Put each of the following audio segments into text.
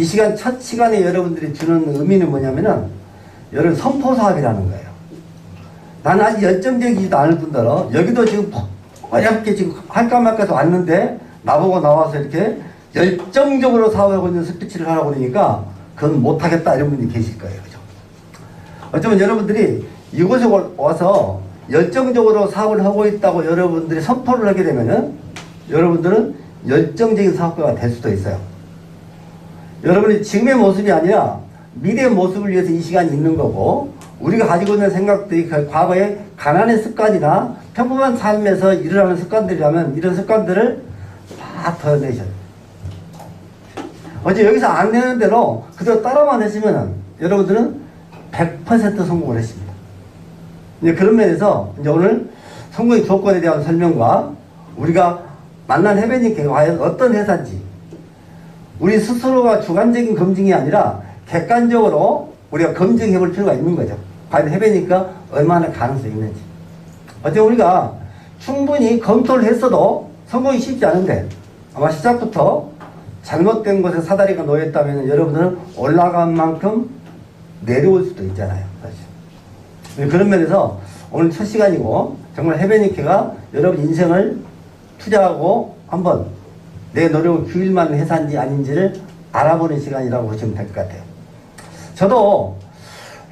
시간, 첫 시간에 여러분들이 주는 의미는 뭐냐면은, 여러분 선포 사업이라는 거예요. 나는 아직 열정적이지도 않을 뿐더러, 여기도 지금 어렵게 지금 할까 말까 해서 왔는데, 나보고 나와서 이렇게 열정적으로 사업하고 있는 스피치를 하라고 그러니까, 그건 못하겠다 이런 분이 계실 거예요. 그죠? 어쩌면 여러분들이 이곳에 와서 열정적으로 사업을 하고 있다고 여러분들이 선포를 하게 되면은, 여러분들은 열정적인 사업가가 될 수도 있어요. 여러분이 지금의 모습이 아니라 미래의 모습을 위해서 이 시간이 있는 거고, 우리가 가지고 있는 생각들이 과거의 가난의 습관이나 평범한 삶에서 일어나는 습관들이라면 이런 습관들을 다 덜어내셔야 돼요. 어제 여기서 안 내는 대로 그대로 따라만 하시면 여러분들은 100% 성공을 했습니다. 이제 그런 면에서 이제 오늘 성공의 조건에 대한 설명과 우리가 만난 해변이 과연 어떤 회사인지, 우리 스스로가 주관적인 검증이 아니라 객관적으로 우리가 검증해 볼 필요가 있는 거죠. 과연 해변이니까 얼마나 가능성이 있는지. 어째 우리가 충분히 검토를 했어도 성공이 쉽지 않은데, 아마 시작부터 잘못된 곳에 사다리가 놓였다면 여러분들은 올라간 만큼 내려올 수도 있잖아요. 사실. 그런 면에서 오늘 첫 시간이고, 정말 해변이케가 여러분 인생을 투자하고 한번 내 노력을 기울일 만한 회사인지 아닌지를 알아보는 시간이라고 보시면 될 것 같아요. 저도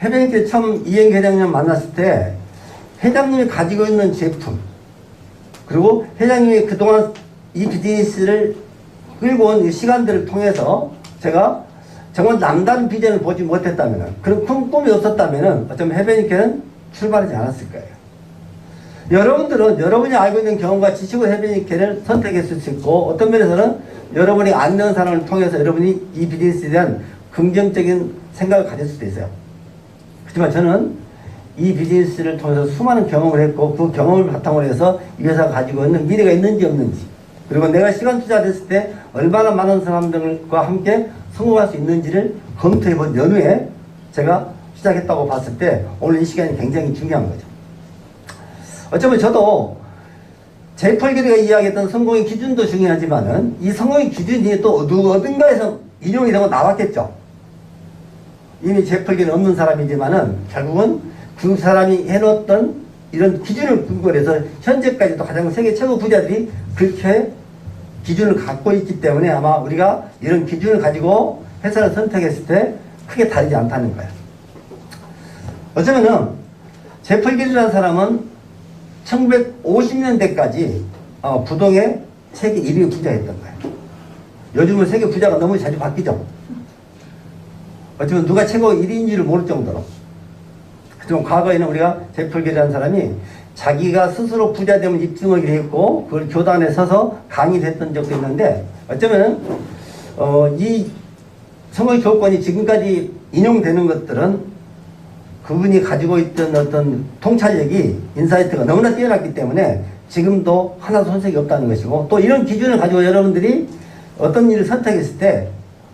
해변이케 처음 이행 회장님 만났을 때 회장님이 가지고 있는 제품, 그리고 회장님이 그동안 이 비즈니스를 끌고 온 시간들을 통해서 제가 정말 남다른 비전을 보지 못했다면, 그런 큰 꿈이 없었다면 어쩌면 해변이케는 출발하지 않았을 거예요. 여러분들은 여러분이 알고 있는 경험과 지식으로 해변이케를 선택했을 수 있고, 어떤 면에서는 여러분이 아는 사람을 통해서 여러분이 이 비즈니스에 대한 긍정적인 생각을 가질 수도 있어요. 하지만 저는 이 비즈니스를 통해서 수많은 경험을 했고, 그 경험을 바탕으로 해서 이 회사가 가지고 있는 미래가 있는지 없는지, 그리고 내가 시간 투자됐을 때 얼마나 많은 사람들과 함께 성공할 수 있는지를 검토해 본 연후에 제가 시작했다고 봤을 때 오늘 이 시간이 굉장히 중요한 거죠. 어쩌면 저도 제이펄게리가 이야기했던 성공의 기준도 중요하지만은 이 성공의 기준이 또 어딘가에서 인용이 되고 나왔겠죠. 이미 제이펄게리 없는 사람이지만은 결국은 그 사람이 해놓았던 이런 기준을 근거로 해서 현재까지도 가장 세계 최고 부자들이 그렇게 기준을 갖고 있기 때문에 아마 우리가 이런 기준을 가지고 회사를 선택했을 때 크게 다르지 않다는 거예요. 어쩌면은 제이펄게리라는 사람은 1950년대까지 부동의 세계 1위 부자였던 거예요. 요즘은 세계 부자가 너무 자주 바뀌죠. 어쩌면 누가 최고 1위인지를 모를 정도로. 하지만 과거에는 우리가 제이펄게리라는 사람이 자기가 스스로 부자 되면 입증하기로 했고, 그걸 교단에 서서 강의를 했던 적도 있는데, 어쩌면 이 성공의 조건이 지금까지 인용되는 것들은 그분이 가지고 있던 어떤 통찰력이, 인사이트가 너무나 뛰어났기 때문에 지금도 하나도 손색이 없다는 것이고, 또 이런 기준을 가지고 여러분들이 어떤 일을 선택했을 때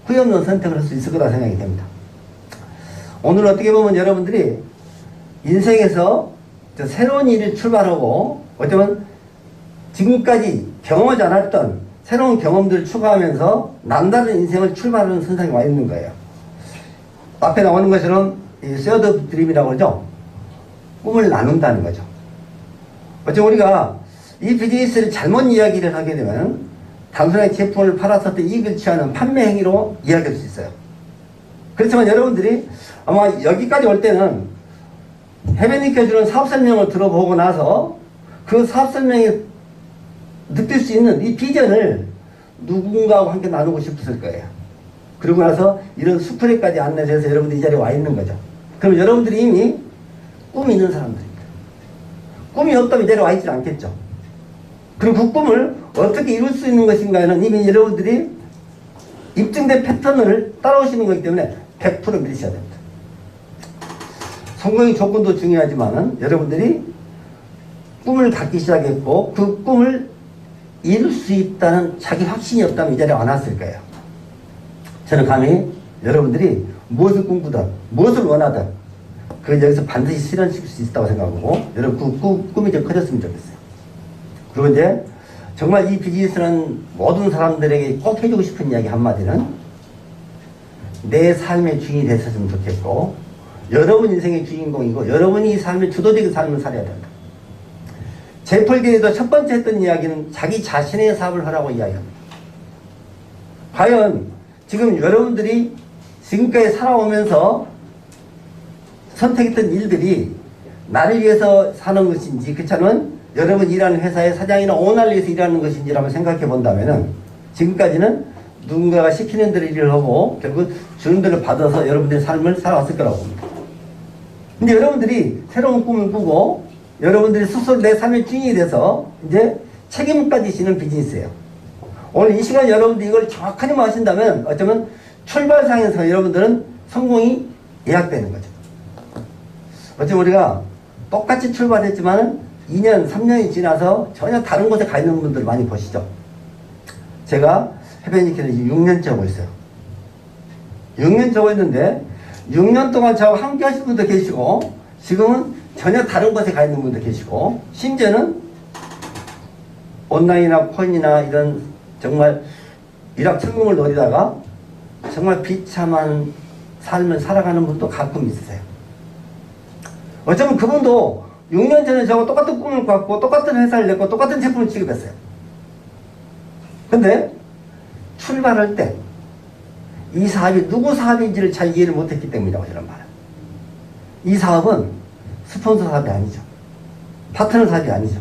후회 없는 선택을 할 수 있을 거라 생각이 됩니다. 오늘 어떻게 보면 여러분들이 인생에서 새로운 일을 출발하고, 어쩌면 지금까지 경험하지 않았던 새로운 경험들을 추가하면서 남다른 인생을 출발하는 선상에 와 있는 거예요. 앞에 나오는 것처럼 이 쉐어드 드림이라고 그러죠. 꿈을 나눈다는 거죠. 어쩌면 우리가 이 비즈니스를 잘못 이야기를 하게 되면 단순하게 제품을 팔아서 이익을 취하는 판매 행위로 이야기할 수 있어요. 그렇지만 여러분들이 아마 여기까지 올 때는 해변이케 주는 사업 설명을 들어보고 나서 그 사업 설명이 느낄 수 있는 이 비전을 누군가와 함께 나누고 싶었을 거예요. 그러고 나서 이런 수프레까지 안내해서 여러분들이 이 자리에 와 있는 거죠. 그럼 여러분들이 이미 꿈이 있는 사람들입니다. 꿈이 없다면 이 자리에 와 있지 않겠죠. 그리고 그 꿈을 어떻게 이룰 수 있는 것인가는 이미 여러분들이 입증된 패턴을 따라오시는 거기 때문에 100% 믿으셔야 됩니다. 성공의 조건도 중요하지만 여러분들이 꿈을 갖기 시작했고 그 꿈을 이룰 수 있다는 자기 확신이 없다면 이 자리에 안 왔을 거예요. 저는 감히 여러분들이 무엇을 꿈꾸든 무엇을 원하든 그걸 여기서 반드시 실현시킬 수 있다고 생각하고 여러분 그 꿈이 좀 커졌으면 좋겠어요. 그리고 이제 정말 이 비즈니스는 모든 사람들에게 꼭 해주고 싶은 이야기 한마디는 내 삶의 주인이 됐으면 좋겠고, 여러분 인생의 주인공이고, 여러분이 이 삶의 주도적인 삶을 살아야 된다. 제폴게에도 첫 번째 했던 이야기는 자기 자신의 사업을 하라고 이야기합니다. 과연 지금 여러분들이 지금까지 살아오면서 선택했던 일들이 나를 위해서 사는 것인지, 그렇지만 여러분 일하는 회사의 사장이나 오너를 위해서 일하는 것인지 한번 생각해 본다면은, 지금까지는 누군가가 시키는 대로 일을 하고 결국 주는 대로 받아서 여러분들의 삶을 살아왔을 거라고 봅니다. 근데 여러분들이 새로운 꿈을 꾸고 여러분들이 스스로 내 삶의 주인이 돼서 이제 책임까지 지는 비즈니스예요. 오늘 이 시간 여러분들이 이걸 정확하게 하신다면 어쩌면 출발상에서 여러분들은 성공이 예약되는 거죠. 어쩌면 우리가 똑같이 출발했지만 2년, 3년이 지나서 전혀 다른 곳에 가 있는 분들 많이 보시죠. 제가 해변이케를 6년째 하고 있어요. 6년째 하고 있는데 6년 동안 저하고 함께 하신 분도 계시고, 지금은 전혀 다른 곳에 가 있는 분도 계시고, 심지어는 온라인이나 코인이나 이런 정말 일확천금을 노리다가 정말 비참한 삶을 살아가는 분도 가끔 있으세요. 어쩌면 그분도 6년 전에 저하고 똑같은 꿈을 갖고 똑같은 회사를 냈고 똑같은 제품을 취급했어요. 근데 출발할 때 이 사업이 누구 사업인지를 잘 이해를 못했기 때문이라고 저는 말해요. 이 사업은 스폰서 사업이 아니죠. 파트너 사업이 아니죠.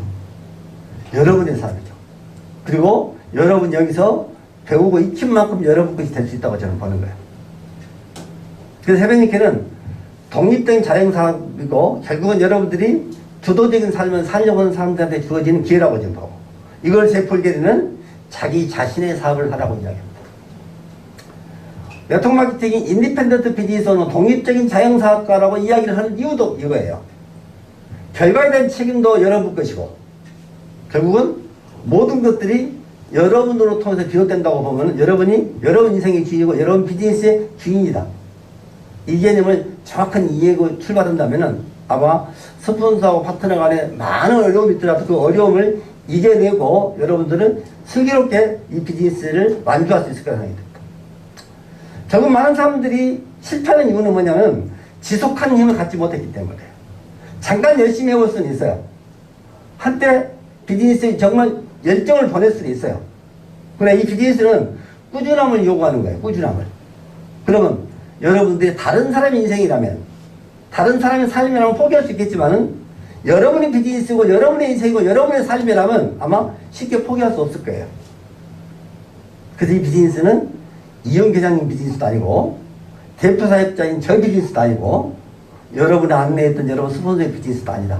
여러분의 사업이죠. 그리고 여러분 여기서 배우고 익힌 만큼 여러분 것이 될 수 있다고 저는 보는 거예요. 그래서 해변이케는 독립적인 자영사업이고, 결국은 여러분들이 주도적인 삶을 살려고 하는 사람들한테 주어지는 기회라고 저는 보고, 이걸 제폴게리는 자기 자신의 사업을 하라고 이야기합니다. 네트워크마케팅이 인디펜던트 비즈니스는 독립적인 자영사업가라고 이야기를 하는 이유도 이거예요. 결과에 대한 책임도 여러분 것이고, 결국은 모든 것들이 여러분으로 통해서 비롯된다고 보면 여러분이 여러분 인생의 주인이고 여러분 비즈니스의 주인이다. 이 개념을 정확한 이해하고 출발한다면 아마 스폰서하고 파트너 간에 많은 어려움이 있더라도 그 어려움을 이겨내고 여러분들은 슬기롭게 이 비즈니스를 완주할 수 있을 거라고 생각합니다. 결국 많은 사람들이 실패하는 이유는 뭐냐면 지속하는 힘을 갖지 못했기 때문에. 잠깐 열심히 해볼 수는 있어요. 한때 비즈니스에 정말 열정을 보낼 수는 있어요. 그러나 이 비즈니스는 꾸준함을 요구하는 거예요. 꾸준함을. 그러면 여러분들이 다른 사람의 인생이라면, 다른 사람의 삶이라면 포기할 수 있겠지만은 여러분의 비즈니스고 여러분의 인생이고 여러분의 삶이라면 아마 쉽게 포기할 수 없을 거예요. 그래서 이 비즈니스는 이용 계장님 비즈니스도 아니고, 대표 사업자인 저 비즈니스도 아니고, 여러분이 안내했던 여러분 스폰서의 비즈니스도 아니다.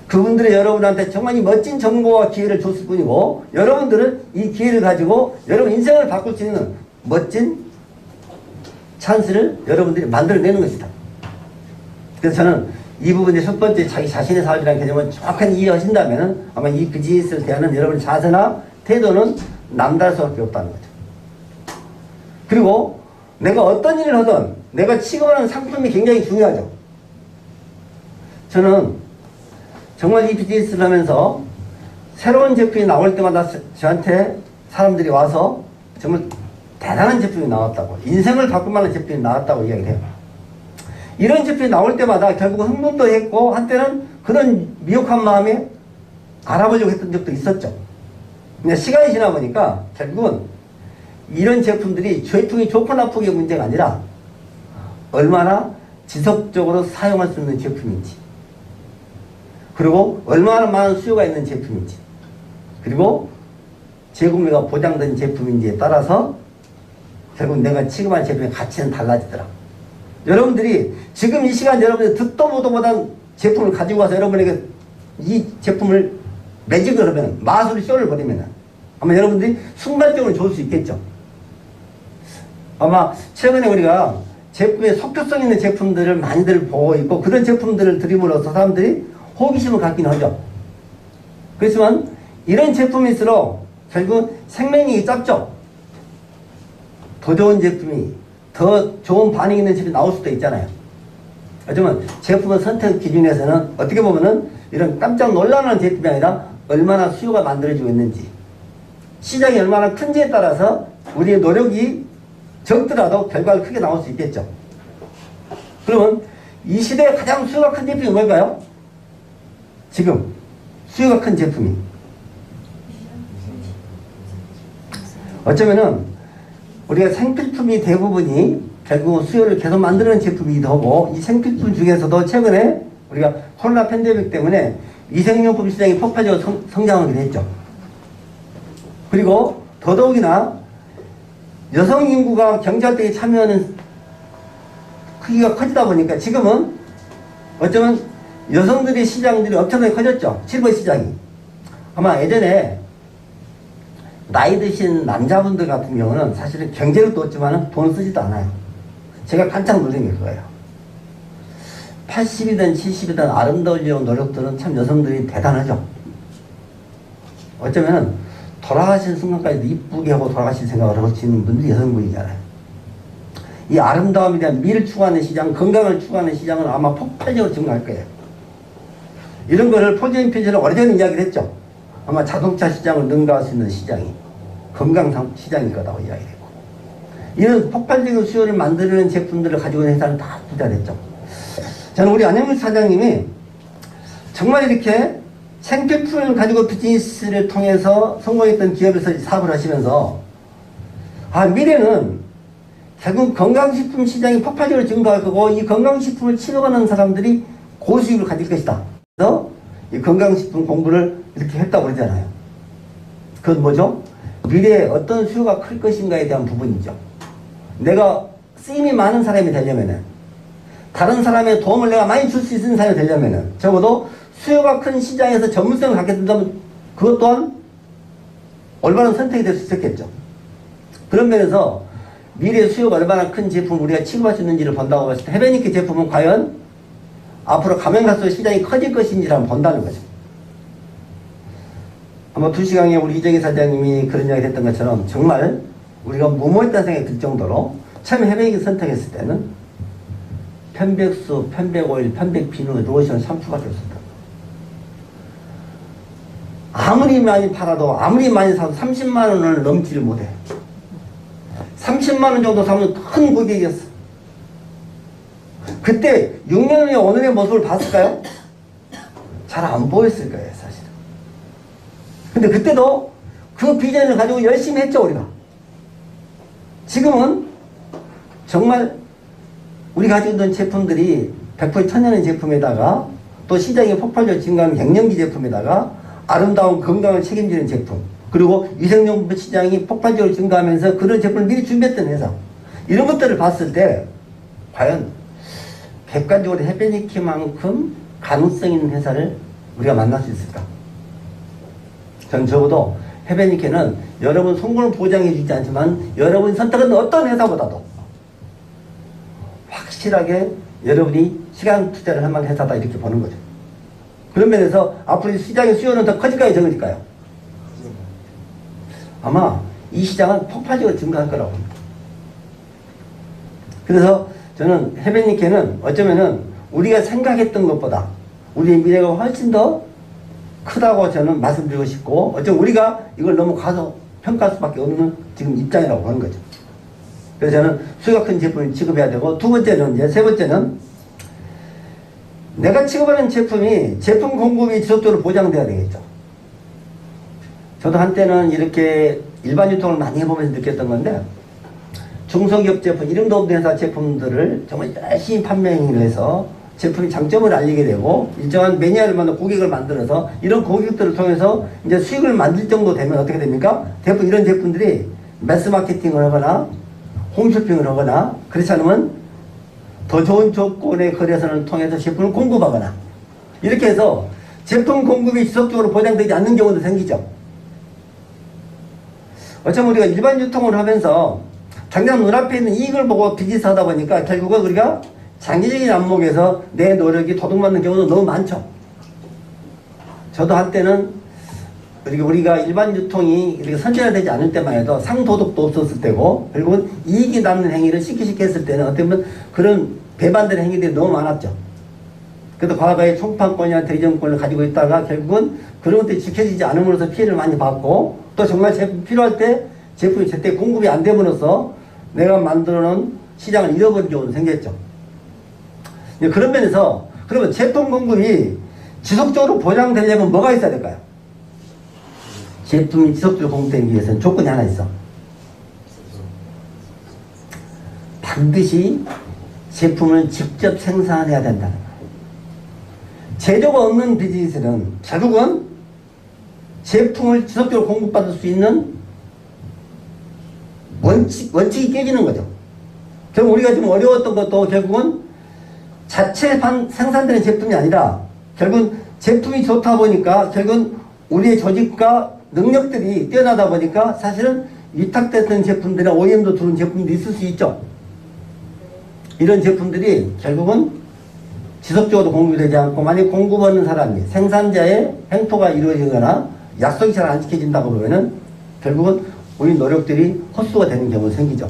그분들이 여러분한테 정말 이 멋진 정보와 기회를 줬을 뿐이고, 여러분들은 이 기회를 가지고 여러분 인생을 바꿀 수 있는 멋진 찬스를 여러분들이 만들어내는 것이다. 그래서 저는 이 부분의 첫 번째 자기 자신의 사업이라는 개념을 정확하게 이해하신다면 아마 이 비즈니스를 대하는 여러분의 자세나 태도는 남다를 수밖에 없다는 거죠. 그리고 내가 어떤 일을 하든 내가 취급하는 상품이 굉장히 중요하죠. 저는 정말 이 비즈니스를 하면서 새로운 제품이 나올 때마다 저한테 사람들이 와서 정말 대단한 제품이 나왔다고, 인생을 바꿀 만한 제품이 나왔다고 이야기를 해요. 이런 제품이 나올 때마다 결국 흥분도 했고, 한때는 그런 미혹한 마음에 알아보려고 했던 적도 있었죠. 근데 시간이 지나 보니까 결국은 이런 제품들이 제품이 좋고 나쁘게 문제가 아니라 얼마나 지속적으로 사용할 수 있는 제품인지, 그리고 얼마나 많은 수요가 있는 제품인지, 그리고 재구매가 보장된 제품인지에 따라서 결국 내가 취급한 제품의 가치는 달라지더라. 여러분들이 지금 이 시간 여러분들 듣도 보도 못한 제품을 가지고 와서 여러분에게 이 제품을 매직을 하면, 마술 쇼를 벌이면 아마 여러분들이 순간적으로 좋을 수 있겠죠. 아마 최근에 우리가 제품에 속효성 있는 제품들을 많이들 보고 있고, 그런 제품들을 드림으로써 사람들이 호기심을 갖긴 하죠. 그렇지만 이런 제품일수록 결국 생명력이 짧죠. 더 좋은 제품이, 더 좋은 반응이 있는 제품이 나올 수도 있잖아요. 하지만 제품의 선택 기준에서는 어떻게 보면은 이런 깜짝 놀라는 제품이 아니라 얼마나 수요가 만들어지고 있는지, 시장이 얼마나 큰지에 따라서 우리의 노력이 적더라도 결과가 크게 나올 수 있겠죠. 그러면 이 시대에 가장 수요가 큰 제품이 뭘까요? 지금 수요가 큰 제품이 어쩌면은 우리가 생필품이 대부분이 결국 수요를 계속 만드는 제품이기도 하고, 이 생필품 중에서도 최근에 우리가 코로나 팬데믹 때문에 위생용품 시장이 폭발적으로 성장하기도 했죠. 그리고 더더욱이나 여성 인구가 경제활동에 참여하는 크기가 커지다 보니까 지금은 어쩌면 여성들의 시장들이 엄청나게 커졌죠. 실버 시장이. 아마 예전에 나이 드신 남자분들 같은 경우는 사실은 경제력도 없지만 돈을 쓰지도 않아요. 제가 깜짝 놀란 게 그거예요. 80이든 70이든 아름다우려는 노력들은 참 여성들이 대단하죠. 어쩌면 돌아가신 순간까지도 이쁘게 하고 돌아가신 생각을 하시는 분들이 여성분이잖아요. 이 아름다움에 대한 미를 추구하는 시장, 건강을 추구하는 시장은 아마 폭발적으로 증가할 거예요. 이런 거를 포지션 편지는 오래전에 이야기를 했죠. 아마 자동차 시장을 능가할 수 있는 시장이 건강 시장일 거라고 이야기했고, 이런 폭발적인 수요를 만드는 제품들을 가지고 있는 회사는 다 투자를 했죠. 저는 우리 안영민 사장님이 정말 이렇게 생필품을 가지고 비즈니스를 통해서 성공했던 기업에서 사업을 하시면서 미래는 결국 건강식품 시장이 폭발적으로 증가할 거고, 이 건강식품을 치료하는 사람들이 고수익을 가질 것이다. 그래서 이 건강식품 공부를 이렇게 했다고 그러잖아요. 그건 뭐죠? 미래에 어떤 수요가 클 것인가에 대한 부분이죠. 내가 쓰임이 많은 사람이 되려면은, 다른 사람의 도움을 내가 많이 줄 수 있는 사람이 되려면은, 적어도 수요가 큰 시장에서 전문성을 갖게 된다면 그것 또한 올바른 선택이 될 수 있었겠죠. 그런 면에서 미래의 수요가 얼마나 큰 제품을 우리가 취급할 수 있는지를 본다고 봤을 때 헤베니케 제품은 과연 앞으로 가면 갈수록 시장이 커질 것인지를 한번 본다는 거죠. 아마 2시간에 우리 이정희 사장님이 그런 이야기를 했던 것처럼 정말 우리가 무모했다는 생각이 들 정도로 처음에 헤베니케 선택했을 때는 편백수, 편백오일, 편백비누, 로션, 샴푸밖에 없었다. 아무리 많이 팔아도 아무리 많이 사도 30만 원을 넘지를 못해. 30만 원 정도 사면 큰 고객이었어. 그때 6년 후에 오늘의 모습을 봤을까요? 잘 안 보였을 거예요, 사실은. 근데 그때도 그 비전을 가지고 열심히 했죠, 우리가. 지금은 정말 우리 가지고 있는 제품들이 100% 천연의 제품에다가 또 시장의 폭발적 증가하는 갱년기 제품에다가 아름다운 건강을 책임지는 제품, 그리고 위생용품 시장이 폭발적으로 증가하면서 그런 제품을 미리 준비했던 회사, 이런 것들을 봤을 때 과연 객관적으로 헤베니케만큼 가능성 있는 회사를 우리가 만날 수 있을까? 전 적어도 헤베니케는 여러분 성공을 보장해 주지 않지만 여러분이 선택한 어떤 회사보다도 확실하게 여러분이 시간 투자를 할 만한 회사다, 이렇게 보는 거죠. 그런 면에서 앞으로 시장의 수요는 더 커질까요, 적어질까요? 아마 이 시장은 폭발적으로 증가할 거라고 봅니다. 그래서 저는 헤베니케는 어쩌면은 우리가 생각했던 것보다 우리의 미래가 훨씬 더 크다고 저는 말씀드리고 싶고, 어쩌면 우리가 이걸 너무 과소평가할 수밖에 없는 지금 입장이라고 보는 거죠. 그래서 저는 수요가 큰 제품을 취급해야 되고, 세 번째는 내가 취급하는 제품이 제품 공급이 지속적으로 보장돼야 되겠죠. 저도 한때는 이렇게 일반 유통을 많이 해보면서 느꼈던 건데, 중소기업 제품, 이름도 없는 회사 제품들을 정말 열심히 판매를 해서 제품의 장점을 알리게 되고, 일정한 매니아를 만나 고객을 만들어서 이런 고객들을 통해서 이제 수익을 만들 정도 되면 어떻게 됩니까? 대부분 이런 제품들이 매스 마케팅을 하거나 홈쇼핑을 하거나, 그렇지 않으면 더 좋은 조건의 거래선을 통해서 제품을 공급하거나, 이렇게 해서 제품 공급이 지속적으로 보장되지 않는 경우도 생기죠. 어쩌면 우리가 일반 유통을 하면서 당장 눈앞에 있는 이익을 보고 비즈니스 하다 보니까 결국은 우리가 장기적인 안목에서 내 노력이 도둑맞는 경우도 너무 많죠. 저도 한때는 우리가 일반 유통이 이렇게 선진화되지 않을 때만 해도 상도덕도 없었을 때고, 결국은 이익이 남는 행위를 쉽게 했을 때는 어떻게 보면 그런 배반되는 행위들이 너무 많았죠. 그래도 과거에 총판권이나 대리점권을 가지고 있다가 결국은 그런 것들이 지켜지지 않음으로써 피해를 많이 받고, 또 정말 제품 필요할 때 제품이 제때 공급이 안 됨으로써 내가 만들어 놓은 시장을 잃어버린 경우도 생겼죠. 그런 면에서 그러면 제품 공급이 지속적으로 보장되려면 뭐가 있어야 될까요? 제품이 지속적으로 공급되기 위해서는 조건이 하나 있어. 반드시 제품을 직접 생산해야 된다는 거예요. 제조가 없는 비즈니스는 결국은 제품을 지속적으로 공급받을 수 있는 원칙이 깨지는 거죠. 결국 우리가 좀 어려웠던 것도 결국은 자체 생산되는 제품이 아니라 결국은 제품이 좋다 보니까 결국은 우리의 조직과 능력들이 뛰어나다 보니까 사실은 위탁됐던 제품들이나 OEM도 들어온 제품도 있을 수 있죠. 이런 제품들이 결국은 지속적으로 공급되지 않고 만약 공급하는 사람이 생산자의 횡포가 이루어지거나 약속이 잘 안 지켜진다고 그러면은 결국은 우리 노력들이 헛수가 되는 경우가 생기죠.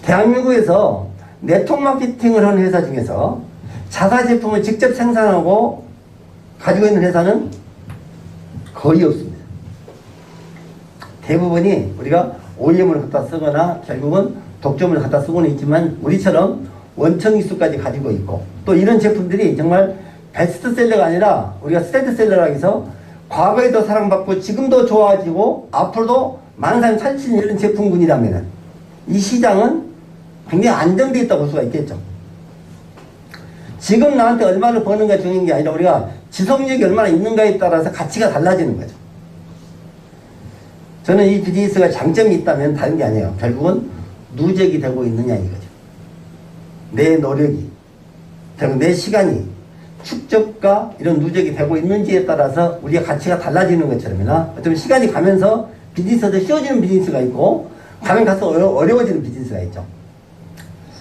대한민국에서 네트워크 마케팅을 하는 회사 중에서 자사 제품을 직접 생산하고 가지고 있는 회사는 거의 없습니다. 대부분이 우리가 OEM을 갖다 쓰거나 결국은 독점을 갖다 쓰고는 있지만 우리처럼 원천 기술까지 가지고 있고 또 이런 제품들이 정말 베스트셀러가 아니라 우리가 스테디셀러라고 해서 과거에도 사랑받고 지금도 좋아지고 앞으로도 많은 사람이 찾을 수 있는 이런 제품군이라면 이 시장은 굉장히 안정되어 있다고 볼 수가 있겠죠. 지금 나한테 얼마를 버는가 중요한 게 아니라 우리가 지속력이 얼마나 있는가에 따라서 가치가 달라지는 거죠. 저는 이 비즈니스가 장점이 있다면 다른 게 아니에요. 결국은 누적이 되고 있느냐 이거죠. 내 노력이 결국 내 시간이 축적과 이런 누적이 되고 있는지에 따라서 우리가 가치가 달라지는 것처럼이나 어쩌면 시간이 가면서 비즈니스도 쉬워지는 비즈니스가 있고 가면 가서 어려워지는 비즈니스가 있죠.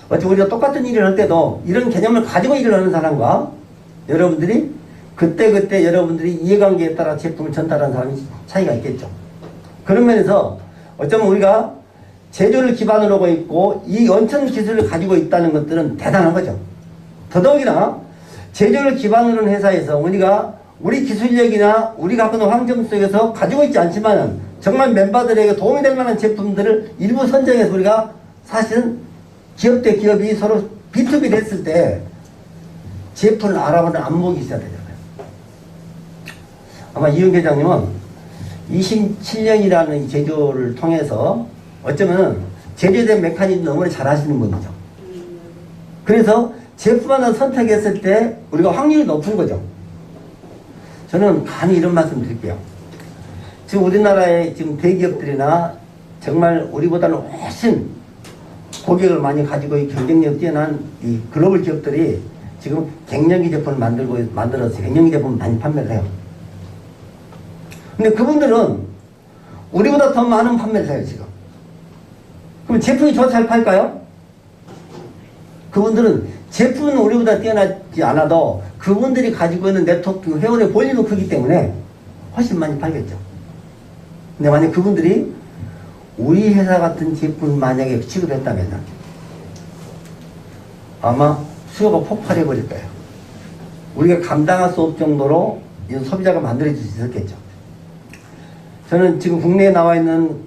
어쩌면 우리가 똑같은 일을 할 때도 이런 개념을 가지고 일을 하는 사람과 여러분들이 그때 여러분들이 이해관계에 따라 제품을 전달하는 사람이 차이가 있겠죠. 그런 면에서 어쩌면 우리가 제조를 기반으로 하고 있고 이 원천 기술을 가지고 있다는 것들은 대단한 거죠. 더더욱이나 제조를 기반으로 하는 회사에서 우리가 우리 기술력이나 우리가 갖고 있는 환경 속에서 가지고 있지 않지만 정말 멤버들에게 도움이 될 만한 제품들을 일부 선정해서 우리가 사실은 기업 대 기업이 서로 B2B 됐을 때 제품을 알아보는 안목이 있어야 되잖아요. 아마 이윤 회장님은 27년이라는 이 제조를 통해서 어쩌면 제조된 메커니즘 너무나 잘 하시는 분이죠. 그래서 제품 하나 선택했을 때 우리가 확률이 높은 거죠. 저는 감히 이런 말씀 드릴게요. 지금 우리나라의 지금 대기업들이나 정말 우리보다는 훨씬 고객을 많이 가지고 경쟁력 뛰어난 이 글로벌 기업들이 지금 갱년기 제품을 만들어서 갱년기 제품을 많이 판매를 해요. 근데 그분들은 우리보다 더 많은 판매를 해요, 지금. 그럼 제품이 더 잘 팔까요? 그분들은 제품은 우리보다 뛰어나지 않아도 그분들이 가지고 있는 네트워크, 회원의 볼륨이 크기 때문에 훨씬 많이 팔겠죠. 근데 만약 그분들이 우리 회사 같은 제품 만약에 취급했다면 아마 수요가 폭발해 버릴 거예요. 우리가 감당할 수 없을 정도로 이런 소비자가 만들어질 수 있었겠죠. 저는 지금 국내에 나와 있는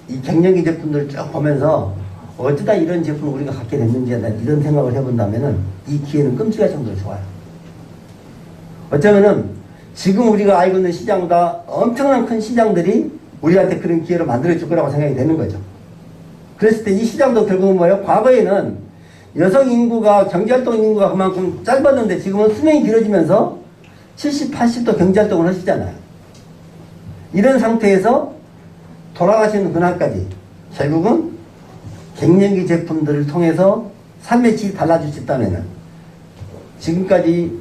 이 갱년기 제품들을 쭉 보면서 어쩌다 이런 제품을 우리가 갖게 됐는지 이런 생각을 해본다면은 이 기회는 끔찍할 정도로 좋아요. 어쩌면은 지금 우리가 알고 있는 시장보다 엄청난 큰 시장들이 우리한테 그런 기회를 만들어줄 거라고 생각이 되는 거죠. 그랬을 때 이 시장도 결국은 뭐예요? 과거에는 여성 인구가, 경제활동 인구가 그만큼 짧았는데 지금은 수명이 길어지면서 70, 80도 경제활동을 하시잖아요. 이런 상태에서 돌아가시는 그날까지 결국은 갱년기 제품들을 통해서 삶의 질이 달라질 수 있다면 지금까지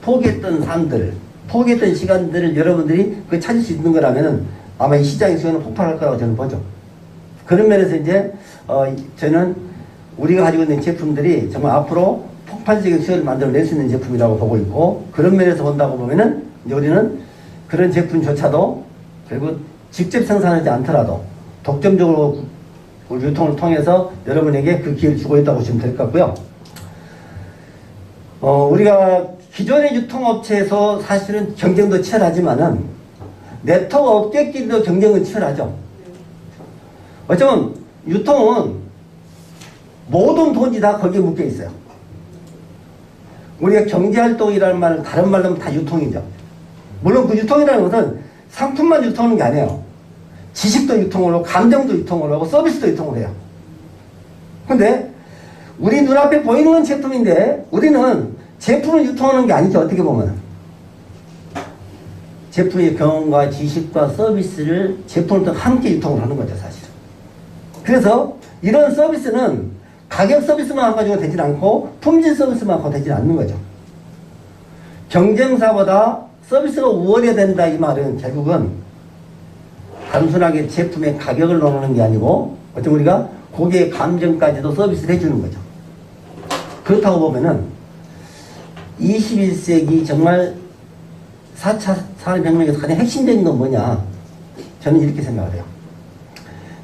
포기했던 삶들, 포기했던 시간들을 여러분들이 그 찾을 수 있는 거라면 아마 이 시장의 수요는 폭발할 거라고 저는 보죠. 그런 면에서 이제 저는 우리가 가지고 있는 제품들이 정말 앞으로 폭발적인 수요를 만들어낼 수 있는 제품이라고 보고 있고 그런 면에서 본다고 보면은 이제 우리는 그런 제품조차도 결국 직접 생산하지 않더라도 독점적으로 유통을 통해서 여러분에게 그 기회를 주고 있다고 보시면 될 것 같고요. 우리가 기존의 유통업체에서 사실은 경쟁도 치열하지만은 네트워크 업계끼리도 경쟁은 치열하죠. 어쩌면 유통은 모든 돈이 다 거기에 묶여 있어요. 우리가 경제활동이라는 말은 다른 말로 하면 다 유통이죠. 물론 그 유통이라는 것은 상품만 유통하는 게 아니에요. 지식도 유통을 하고 감정도 유통을 하고 서비스도 유통을 해요. 근데 우리 눈앞에 보이는 건 제품인데 우리는 제품을 유통하는 게 아니죠. 어떻게 보면 제품의 경험과 지식과 서비스를 제품을 또 함께 유통을 하는 거죠, 사실은. 그래서 이런 서비스는 가격 서비스만 가지고 되진 않고 품질 서비스만 갖고 되진 않는 거죠. 경쟁사보다 서비스가 우월해야 된다 이 말은 결국은 단순하게 제품의 가격을 논하는 게 아니고 어쩌면 우리가 고객의 감정까지도 서비스를 해주는 거죠. 그렇다고 보면은 21세기 정말 4차 산업혁명에서 가장 핵심적인 건 뭐냐, 저는 이렇게 생각을 해요.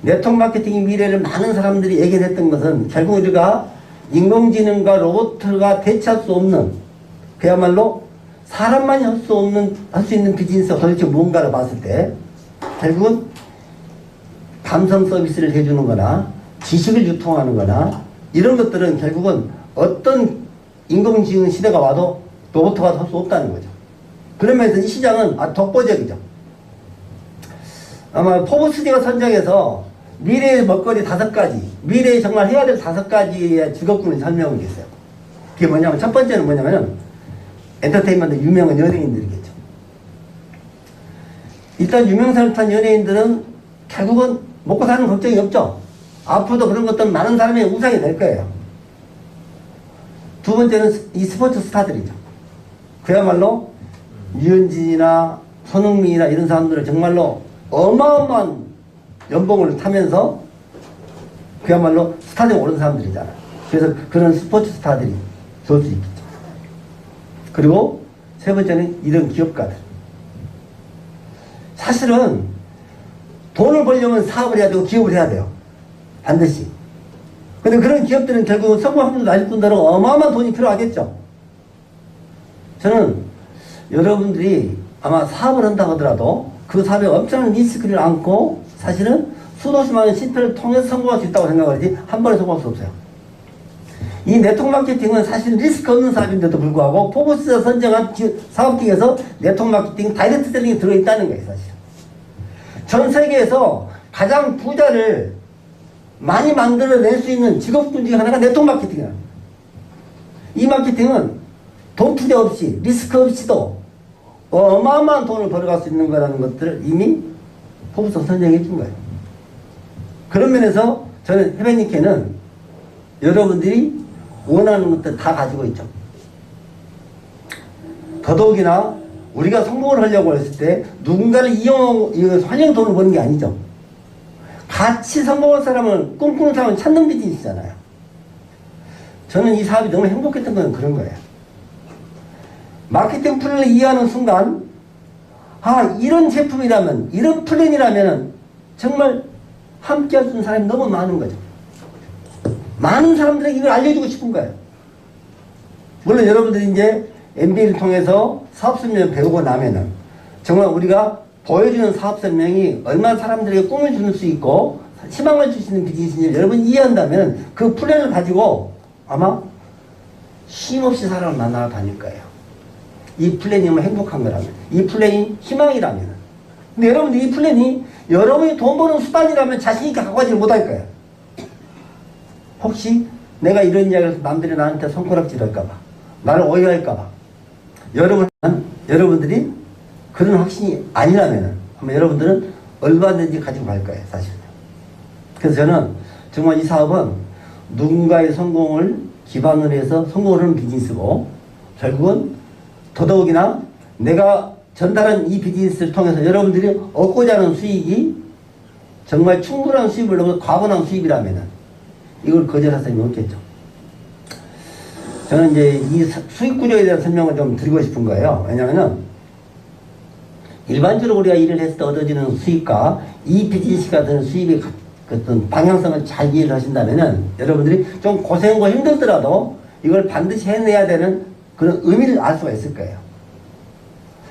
네트워크 마케팅의 미래를 많은 사람들이 얘기했던 것은 결국 우리가 인공지능과 로봇가 대체할 수 없는, 그야말로 사람만이 할 수 있는 비즈니스가 도대체 뭔가를 봤을 때 결국은 감성 서비스를 해주는 거나 지식을 유통하는 거나 이런 것들은 결국은 어떤 인공지능 시대가 와도 로봇가 할 수 없다는 거죠. 그러면서 이 시장은 독보적이죠. 아마 포브스지가 선정해서 미래의 먹거리 5가지, 미래에 정말 해야 될 5가지의 직업군을 설명을 했어요. 그게 뭐냐면, 첫 번째는 뭐냐면 엔터테인먼트 유명한 연예인들이겠죠. 일단 유명세를 탄 연예인들은 결국은 먹고 사는 걱정이 없죠. 앞으로도 그런 것들은 많은 사람의 우상이 될 거예요. 두 번째는 이 스포츠 스타들이죠. 그야말로 유현진이나 손흥민이나 이런 사람들은 정말로 어마어마한 연봉을 타면서 그야말로 스타들이 오른 사람들이잖아요. 그래서 그런 스포츠 스타들이 좋을 수 있겠죠. 그리고 세 번째는 이런 기업가들. 사실은 돈을 벌려면 사업을 해야 되고 기업을 해야 돼요. 반드시. 근데 그런 기업들은 결국은 성공하면 낮을 뿐더러 어마어마한 돈이 필요하겠죠. 저는 여러분들이 아마 사업을 한다고 하더라도 그 사업에 엄청난 리스크를 안고 사실은 수도수많은 실패를 통해서 성공할 수 있다고 생각을 하지 한 번에 성공할 수 없어요. 이 네트워크 마케팅은 사실 리스크 없는 사업인데도 불구하고 포브스가 선정한 사업 중에서 네트워크 마케팅 다이렉트 셀링이 들어있다는 거예요, 사실. 전 세계에서 가장 부자를 많이 만들어낼 수 있는 직업군 중에 하나가 네트워크 마케팅이에요. 이 마케팅은 돈 투자 없이 리스크 없이도 어마어마한 돈을 벌어갈 수 있는 거라는 것들을 이미 포브스가 선정해 준 거예요. 그런 면에서 저는 헤베니케는 여러분들이 원하는 것들 다 가지고 있죠. 더더욱이나 우리가 성공을 하려고 했을 때 누군가를 환영 돈을 버는 게 아니죠. 같이 성공할 사람을, 꿈꾸는 사람을 찾는 비즈니스잖아요. 저는 이 사업이 너무 행복했던 건 그런 거예요. 마케팅 플랜을 이해하는 순간, 이런 제품이라면, 이런 플랜이라면 정말 함께 할 수 있는 사람이 너무 많은 거죠. 많은 사람들에게 이걸 알려주고 싶은 거예요. 물론 여러분들이 이제 MBA를 통해서 사업 설명을 배우고 나면은 정말 우리가 보여주는 사업 설명이 얼마나 사람들에게 꿈을 줄 수 있고 희망을 줄 수 있는 비즈니스인지 여러분이 이해한다면 그 플랜을 가지고 아마 쉼없이 사람을 만나러 다닐 거예요. 이 플랜이 정말 행복한 거라면, 이 플랜이 희망이라면. 근데 여러분들 이 플랜이 여러분이 돈 버는 수단이라면 자신있게 갖고 가지를 못할 거예요. 혹시 내가 이런 이야기를 해서 남들이 나한테 손가락질 할까봐, 나를 오해할까봐. 여러분들이 그런 확신이 아니라면은 아마 여러분들은 얼마든지 가지고 갈 거예요, 사실은. 그래서 저는 정말 이 사업은 누군가의 성공을 기반으로 해서 성공을 하는 비즈니스고, 결국은 더더욱이나 내가 전달한 이 비즈니스를 통해서 여러분들이 얻고자 하는 수익이 정말 충분한 수입을 넘어 과분한 수입이라면은 이걸 거절할 사람이 없겠죠. 저는 이제 이 수익 구조에 대한 설명을 좀 드리고 싶은 거예요. 왜냐면은 일반적으로 우리가 일을 했을 때 얻어지는 수익과 이 비즈니스가 드는 수입의 어떤 방향성을 잘 이해를 하신다면은 여러분들이 좀 고생과 힘들더라도 이걸 반드시 해내야 되는 그런 의미를 알 수가 있을 거예요.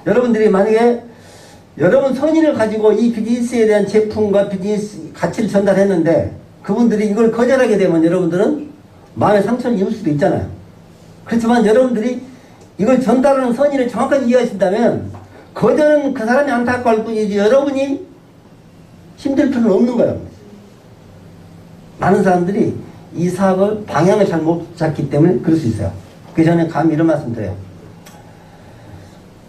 여러분들이 만약에 여러분 선의를 가지고 이 비즈니스에 대한 제품과 비즈니스 가치를 전달했는데 그분들이 이걸 거절하게 되면 여러분들은 마음의 상처를 입을 수도 있잖아요. 그렇지만 여러분들이 이걸 전달하는 선의를 정확하게 이해하신다면 거절은 그 사람이 안타까울 뿐이지 여러분이 힘들 필요는 없는 거예요. 많은 사람들이 이 사업을 방향을 잘 못 잡기 때문에 그럴 수 있어요. 그 전에 감히 이런 말씀 드려요.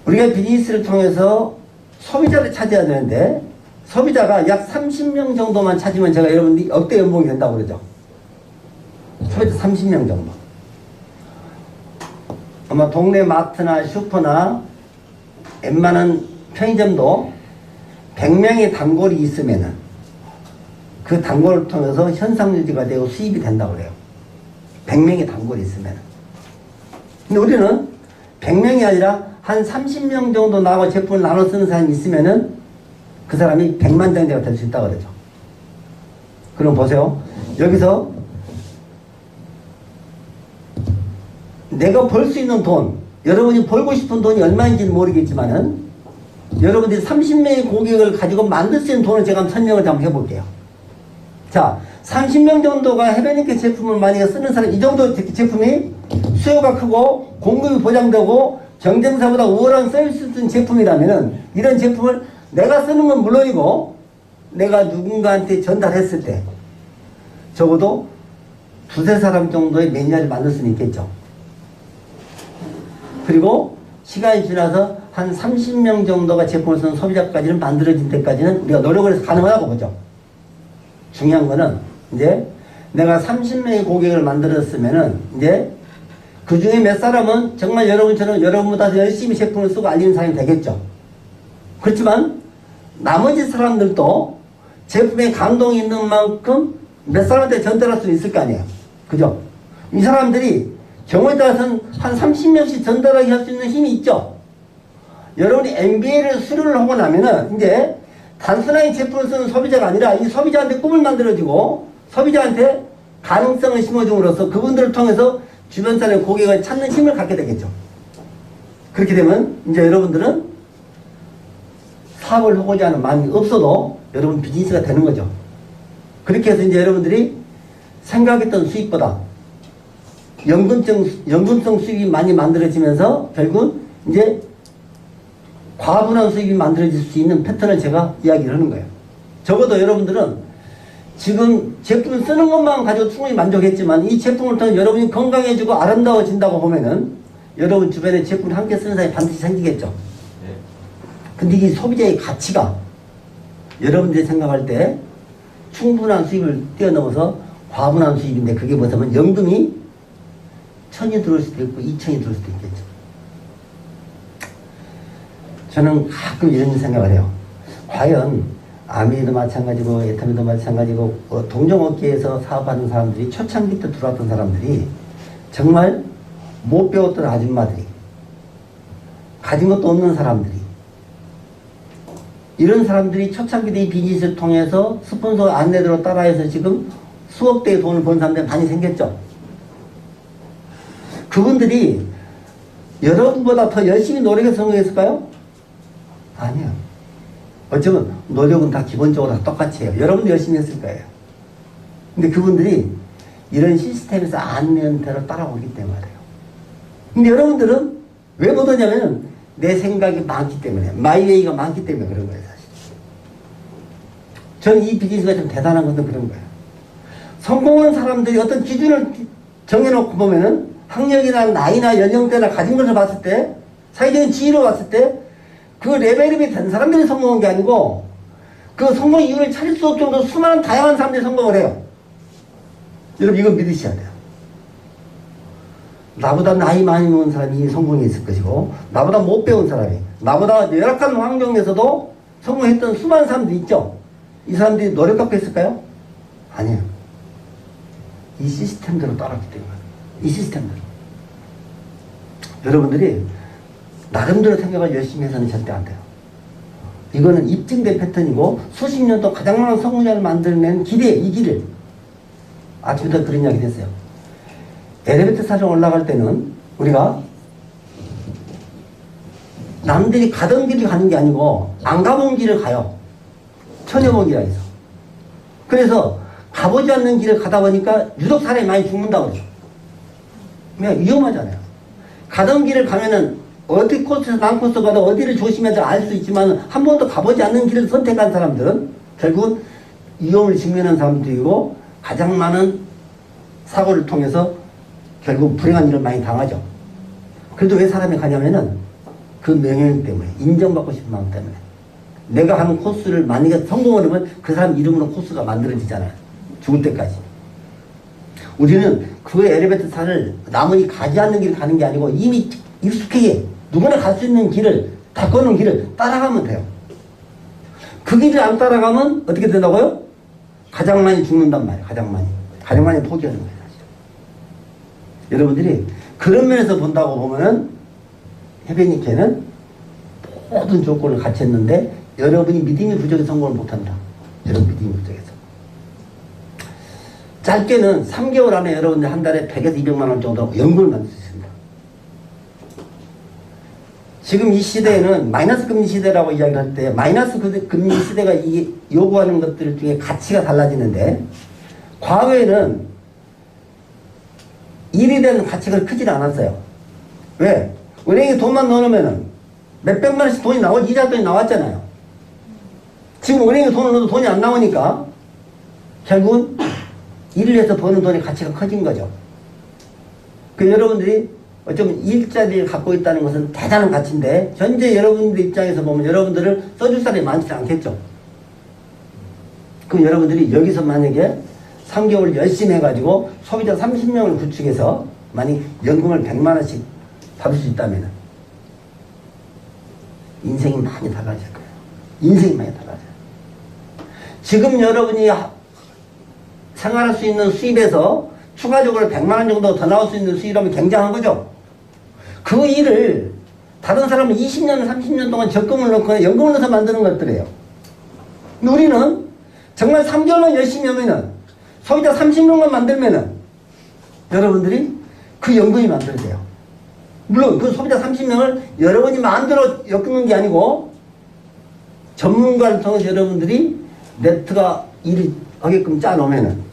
우리가 비즈니스를 통해서 소비자를 찾아야 되는데 소비자가 약 30명 정도만 찾으면 제가 여러분들이 억대 연봉이 된다고 그러죠. 소비자 30명 정도. 아마 동네 마트나 슈퍼나 웬만한 편의점도 100명의 단골이 있으면은 그 단골을 통해서 현상 유지가 되고 수입이 된다고 그래요. 100명의 단골이 있으면은. 근데 우리는 100명이 아니라 한 30명 정도 나하고 제품을 나눠 쓰는 사람이 있으면은 그 사람이 100만 장자가 될 수 있다고 그러죠. 그럼 보세요. 여기서 내가 벌 수 있는 돈, 여러분이 벌고 싶은 돈이 얼마인지는 모르겠지만은 여러분들이 30명의 고객을 가지고 만들 수 있는 돈을 제가 한번 설명을 한번 해볼게요. 자, 30명 정도가 해변이케 제품을 만약에 쓰는 사람, 이 정도 제품이 수요가 크고 공급이 보장되고 경쟁사보다 우월한 서비스 준 제품이라면은 이런 제품을 내가 쓰는 건 물론이고 내가 누군가한테 전달했을 때 적어도 두세 사람 정도의 매니아를 만들 수는 있겠죠. 그리고 시간이 지나서 한 30명 정도가 제품을 쓰는 소비자까지는 만들어진 때까지는 우리가 노력을 해서 가능하다고 보죠. 중요한 거는 이제 내가 30명의 고객을 만들었으면은 이제 그 중에 몇 사람은 정말 여러분처럼 여러분보다 더 열심히 제품을 쓰고 알리는 사람이 되겠죠. 그렇지만 나머지 사람들도 제품에 감동이 있는 만큼 몇 사람한테 전달할 수 있을 거 아니에요. 그죠? 이 사람들이 경우에 따라서는 한 30명씩 전달하게 할 수 있는 힘이 있죠. 여러분이 MBA를 수료를 하고 나면은 이제 단순하게 제품을 쓰는 소비자가 아니라 이 소비자한테 꿈을 만들어주고 소비자한테 가능성을 심어줌으로써 그분들을 통해서 주변 사람의 고객을 찾는 힘을 갖게 되겠죠. 그렇게 되면 이제 여러분들은 사업을 하고자 하는 마음이 없어도 여러분 비즈니스가 되는 거죠. 그렇게 해서 이제 여러분들이 생각했던 수익보다 연금성 수익이 많이 만들어지면서 결국 이제 과분한 수익이 만들어질 수 있는 패턴을 제가 이야기를 하는 거예요. 적어도 여러분들은 지금 제품을 쓰는 것만 가지고 충분히 만족했지만 이 제품을 통해 여러분이 건강해지고 아름다워진다고 보면은 여러분 주변에 제품을 함께 쓰는 사람이 반드시 생기겠죠. 근데 이 소비자의 가치가 여러분들이 생각할 때 충분한 수익을 뛰어넘어서 과분한 수익인데 그게 뭐냐면 연금이 1000이 들어올 수도 있고 2000이 들어올 수도 있겠죠. 저는 가끔 이런 생각을 해요. 과연 아미도 마찬가지고 에타미도 마찬가지고 동종업계에서 사업하는 사람들이 초창기 때 들어왔던 사람들이 정말 못 배웠던 아줌마들이 가진 것도 없는 사람들이 이런 사람들이 초창기 때 이 비즈니스를 통해서 스폰서 안내대로 따라해서 지금 수억 대의 돈을 번 사람들이 많이 생겼죠. 그분들이 여러분보다 더 열심히 노력해서 성공했을까요? 아니요. 어쩌면 노력은 다 기본적으로 다 똑같이 해요. 여러분도 열심히 했을 거예요. 근데 그분들이 이런 시스템에서 안내한 대로 따라오기 때문에 그래요. 근데 여러분들은 왜 못 오냐면 내 생각이 많기 때문에 마이웨이가 많기 때문에 그런 거예요. 사실 저는 이 비즈니스가 좀 대단한 것도 그런 거예요. 성공한 사람들이 어떤 기준을 정해놓고 보면은 학력이나 나이나 연령대나 가진 것을 봤을 때 사회적인 지위로 봤을 때 그 레벨업이 된 사람들이 성공한 게 아니고 그 성공 이유를 찾을 수 없을 정도로 수많은 다양한 사람들이 성공을 해요. 여러분 이거 믿으셔야 돼요. 나보다 나이 많이 먹은 사람이 성공했을 것이고 나보다 못 배운 사람이 나보다 열악한 환경에서도 성공했던 수많은 사람들이 있죠. 이 사람들이 노력하고 했을까요? 아니에요. 이 시스템대로 따랐기 때문에 이 시스템대로 여러분들이 나름대로 생각을 열심히 해서는 절대 안 돼요. 이거는 입증된 패턴이고 수십 년 동안 가장 많은 성공자를 만들어낸 길이에요. 이 길을 아침부터 그런 이야기 됐어요. 엘리베이터 타러 올라갈 때는 우리가 남들이 가던 길을 가는 게 아니고 안 가본 길을 가요. 천여봉이라 해서. 그래서 가보지 않는 길을 가다 보니까 유독 사람이 많이 죽는다고 그러죠. 그냥 위험하잖아요. 가던 길을 가면은 어디 코스에서 난 코스 가도 어디를 조심해야 될 알 수 있지만 한 번도 가보지 않는 길을 선택한 사람들은 결국 위험을 직면한 사람들이고 가장 많은 사고를 통해서 결국 불행한 일을 많이 당하죠. 그래도 왜 사람이 가냐면은 그 명예 때문에, 인정받고 싶은 마음 때문에. 내가 하는 코스를 만약에 성공을 하면 그 사람 이름으로 코스가 만들어지잖아요. 죽을 때까지. 우리는 그 엘리베이터 타를 남이 가지 않는 길을 가는 게 아니고 이미 익숙하게 누구나 갈 수 있는 길을, 다 걷는 길을 따라가면 돼요. 그 길을 안 따라가면 어떻게 된다고요? 가장 많이 죽는단 말이에요. 가장 많이 포기하는 거예요. 사실. 여러분들이 그런 면에서 본다고 보면은 해변이케는 모든 조건을 갖췄는데 여러분이 믿음이 부족해서 성공을 못한다. 여러분 믿음이 부족해서. 짧게는 3개월 안에 여러분들 한 달에 100에서 200만 원 정도 연금을 만들 수 있습니다. 지금 이 시대에는 마이너스 금리 시대라고 이야기할 때 마이너스 금리 시대가 이 요구하는 것들 중에 가치가 달라지는데 과거에는 일이 되는 가치가 크질 않았어요. 왜? 은행에 돈만 넣어놓으면 몇백만 원씩 돈이 나오지, 이자 돈이 나왔잖아요. 지금 은행에 돈을 넣어도 돈이 안 나오니까 결국은 일을 해서 버는 돈의 가치가 커진 거죠. 그 여러분들이 어쩌면 일자리를 갖고 있다는 것은 대단한 가치인데 현재 여러분들 입장에서 보면 여러분들을 써줄 사람이 많지 않겠죠. 그럼 여러분들이 여기서 만약에 3개월 열심히 해가지고 소비자 30명을 구축해서 만약 연금을 100만 원씩 받을 수 있다면 인생이 많이 달라질 거예요. 인생이 많이 달라져요. 지금 여러분이 생활할 수 있는 수입에서 추가적으로 100만 원 정도 더 나올 수 있는 수입이라면 굉장한 거죠. 그 일을 다른 사람은 20년, 30년 동안 적금을 넣거나 연금을 넣어서 만드는 것들이에요. 우리는 정말 3개월만 열심히 하면은 소비자 30명만 만들면은 여러분들이 그 연금이 만들어져요. 물론 그 소비자 30명을 여러분이 마음대로 엮는 게 아니고 전문가를 통해서 여러분들이 네트가 일을 하게끔 짜놓으면은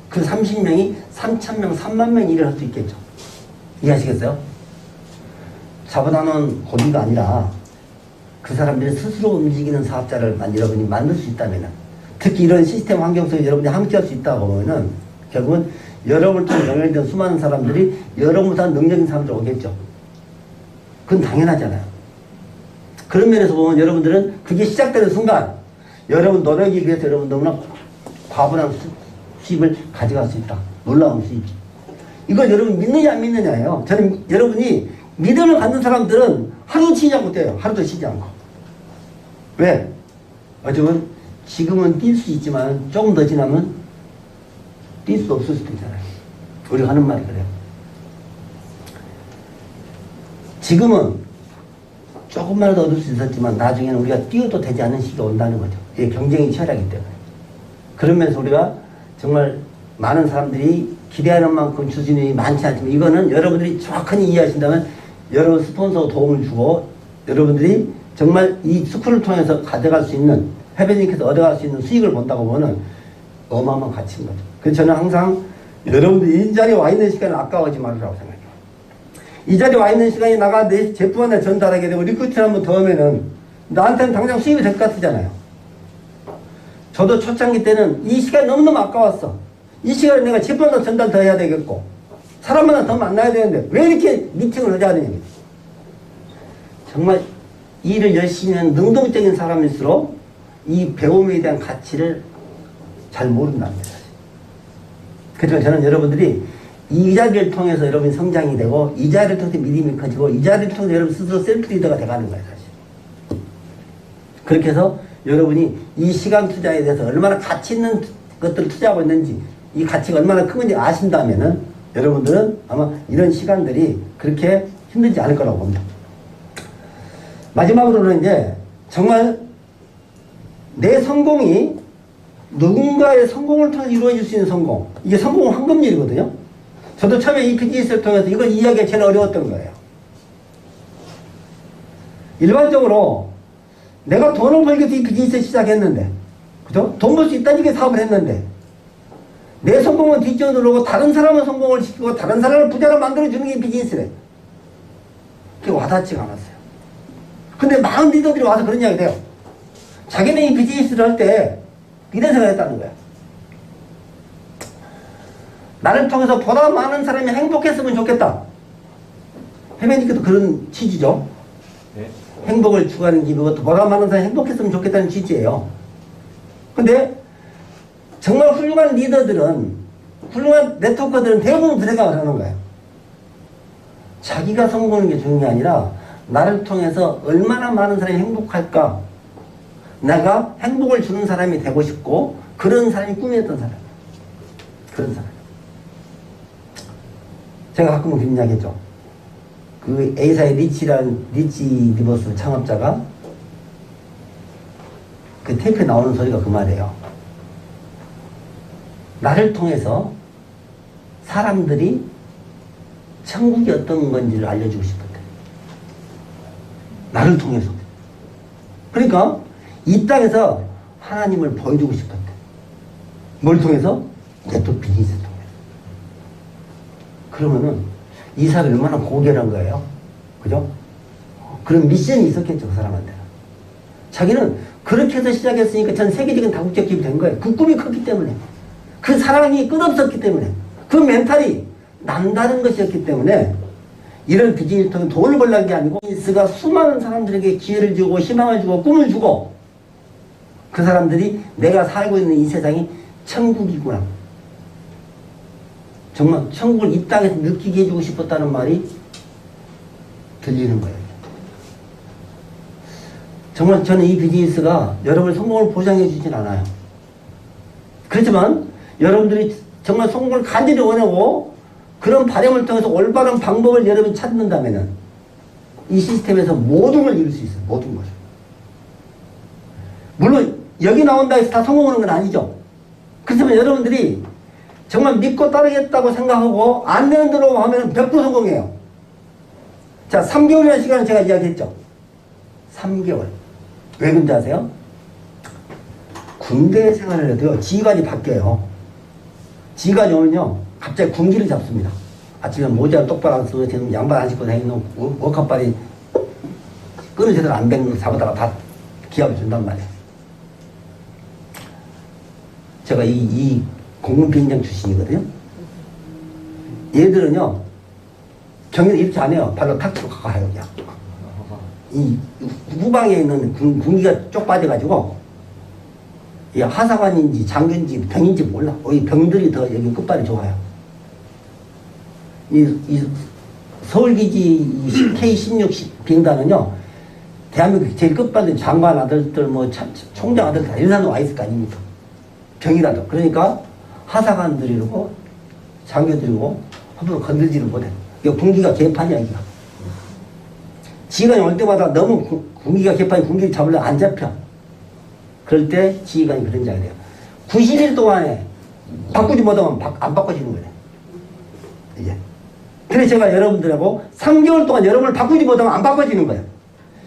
그 30명이 3,000명, 3만 명 일을 할 수 있겠죠. 이해하시겠어요? 자본하는 고비가 아니라 그 사람들이 스스로 움직이는 사업자를 여러분이 만들 수 있다면 특히 이런 시스템 환경 속에 여러분이 함께 할 수 있다고 보면은 결국은 여러분을 통해 연결된 수많은 사람들이 여러분보다 능력인 사람들 오겠죠. 그건 당연하잖아요. 그런 면에서 보면 여러분들은 그게 시작되는 순간 여러분 노력에 비해서 여러분 너무나 과분한 수입을 가져갈 수 있다. 놀라운 수입. 이걸 여러분 믿느냐 안 믿느냐예요. 저는 여러분이 믿음을 갖는 사람들은 하루도 쉬지 않고 뛰어요. 하루도 쉬지 않고. 왜? 어쩌면 지금은 뛸 수 있지만 조금 더 지나면 뛸 수 없을 수도 있잖아요. 우리가 하는 말이 그래요. 지금은 조금만이라도 얻을 수 있었지만 나중에는 우리가 뛰어도 되지 않는 시기가 온다는 거죠. 이게 경쟁이 치열하기 때문에. 그러면서 우리가 정말 많은 사람들이 기대하는 만큼 수준이 많지 않지만 이거는 여러분들이 정확하게 이해하신다면 여러분 스폰서 도움을 주고 여러분들이 정말 이 스쿨을 통해서 가져갈 수 있는 해변님께서 얻어갈 수 있는 수익을 본다고 보면 어마어마한 가치인 거죠. 그래서 저는 항상 여러분들이 이 자리에 와 있는 시간을 아까워하지 말으라고 생각해요. 이 자리에 와 있는 시간이 나가 내 제품 하나 전달하게 되고 리크루트를 한번 더 하면은 나한테는 당장 수입이 될 것 같잖아요. 저도 초창기 때는 이 시간이 너무너무 아까웠어. 이 시간에 내가 제품 하나 전달 더 해야 되겠고 사람 하나 더 만나야 되는데 왜 이렇게 미팅을 하자 하느냐. 정말 일을 열심히 하는 능동적인 사람일수록 이 배움에 대한 가치를 잘 모른답니다. 그렇지만 저는 여러분들이 이 자리를 통해서 여러분이 성장이 되고 이 자리를 통해서 믿음이 커지고 이 자리를 통해서 여러분 스스로 셀프 리더가 돼가는 거예요. 사실. 그렇게 해서 여러분이 이 시간 투자에 대해서 얼마나 가치 있는 것들을 투자하고 있는지 이 가치가 얼마나 큰 건지 아신다면은 여러분들은 아마 이런 시간들이 그렇게 힘들지 않을 거라고 봅니다. 마지막으로는 이제 정말 내 성공이 누군가의 성공을 통해서 이루어질 수 있는 성공. 이게 성공은 황금률이거든요. 저도 처음에 이 비즈니스를 통해서 이걸 이해하기가 제일 어려웠던 거예요. 일반적으로 내가 돈을 벌기 위해서 이 비즈니스를 시작했는데, 그죠? 돈 벌 수 있다니까 사업을 했는데, 내 성공은 뒷전으로 오르고 다른 사람의 성공을 시키고 다른 사람을 부자로 만들어주는 게 비즈니스래. 그게 와닿지가 않았어요. 근데 많은 리더들이 와서 그런 이야기 돼요. 자기네 이 비즈니스를 할 때 이런 생각을 했다는 거야. 나를 통해서 보다 많은 사람이 행복했으면 좋겠다. 해변님께도 그런 취지죠. 네. 행복을 추구하는 기부가 보다 많은 사람이 행복했으면 좋겠다는 취지예요. 근데 정말 훌륭한 리더들은, 훌륭한 네트워커들은 대부분 그 생각을 하는 거예요. 자기가 성공하는 게 중요한 게 아니라 나를 통해서 얼마나 많은 사람이 행복할까, 내가 행복을 주는 사람이 되고 싶고 그런 사람이 꿈이었던 사람. 그런 사람. 제가 가끔은 그런 이야기 했죠. 그 A사의 리치 리버스 창업자가 그 테이프에 나오는 소리가 그 말이에요. 나를 통해서 사람들이 천국이 어떤 건지를 알려주고 싶었대. 나를 통해서. 그러니까 이 땅에서 하나님을 보여주고 싶었대. 뭘 통해서? 네트워크 비즈니스 통해서. 그러면은 이 사람이 얼마나 고결한 거예요. 그죠? 그런 미션이 있었겠죠, 그 사람한테. 자기는 그렇게 해서 시작했으니까 전 세계적인 다국적 기업이 된 거예요. 그 꿈이 컸기 때문에. 그 사랑이 끝없었기 때문에. 그 멘탈이 남다른 것이었기 때문에 이런 비즈니스를 통해 돈을 벌라는 게 아니고 비즈니스가 수많은 사람들에게 기회를 주고 희망을 주고 꿈을 주고 그 사람들이 내가 살고 있는 이 세상이 천국이구나. 정말 천국을 이 땅에서 느끼게 해주고 싶었다는 말이 들리는 거예요. 정말 저는 이 비즈니스가 여러분의 성공을 보장해 주진 않아요. 그렇지만 여러분들이 정말 성공을 간절히 원하고 그런 바람을 통해서 올바른 방법을 여러분이 찾는다면 이 시스템에서 모든 걸 이룰 수 있어요. 모든 것을. 물론 여기 나온다 해서 다 성공하는 건 아니죠. 그렇지만 여러분들이 정말 믿고 따르겠다고 생각하고 안 되는 대로 하면 100% 성공해요. 자, 3개월이라는 시간을 제가 이야기했죠. 3개월. 왜 그런지 아세요? 군대 생활을 해도요, 지휘관이 바뀌어요. 지휘관이 오면요, 갑자기 군기를 잡습니다. 아침에 모자를 똑바로 안 쓰고, 지금 양말 안 신고 다니는 워커발이 끈을 제대로 안 뱉는 거 잡아다가 다 기합을 준단 말이에요. 제가 이 공군비행장 출신이거든요. 얘들은요, 경기는 이렇게 안 해요. 발로 탁 치고 가요, 그냥. 이 후방에 있는 군기가 쪽 빠져가지고, 이 하사관인지 장교인지 병인지 몰라. 이 병들이 더 여기 끝발이 좋아요. 이 서울기지 K-16 비행단은요, 대한민국 제일 끝발인 장관 아들들, 뭐 총장 아들 다 이런 사람 와 있을 거 아닙니까? 병이라도. 그러니까 하사관들이고 장교들이고 함부로 건들지를 못해. 이거 군기가 개판이야, 이거. 지휘관이 올 때마다 너무 군기가 개판이 군기를 잡으려면 안 잡혀. 그럴 때 지휘관이 그런 자가 돼요. 90일 동안에 바꾸지 못하면 안 바꿔지는 거예요. 이제. 그래서 제가 여러분들하고 3개월 동안 여러분을 바꾸지 못하면 안 바꿔지는 거예요.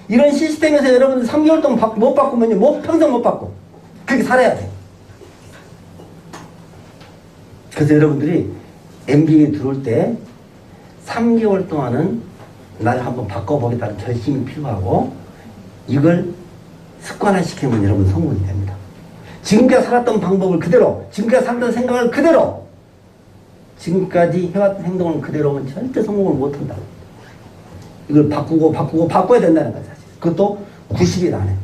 이런 시스템에서 여러분들 3개월 동안 못 바꾸면요, 평생 못 바꿔. 그렇게 살아야 돼. 그래서 여러분들이 MBA에 들어올 때 3개월 동안은 나를 한번 바꿔보겠다는 결심이 필요하고 이걸 습관화시키면 여러분 성공이 됩니다. 지금까지 살았던 방법을 그대로, 지금까지 살았던 생각을 그대로, 지금까지 해왔던 행동을 그대로 하면 절대 성공을 못한다. 이걸 바꿔야 된다는 거죠. 사실. 그것도 90일 안에.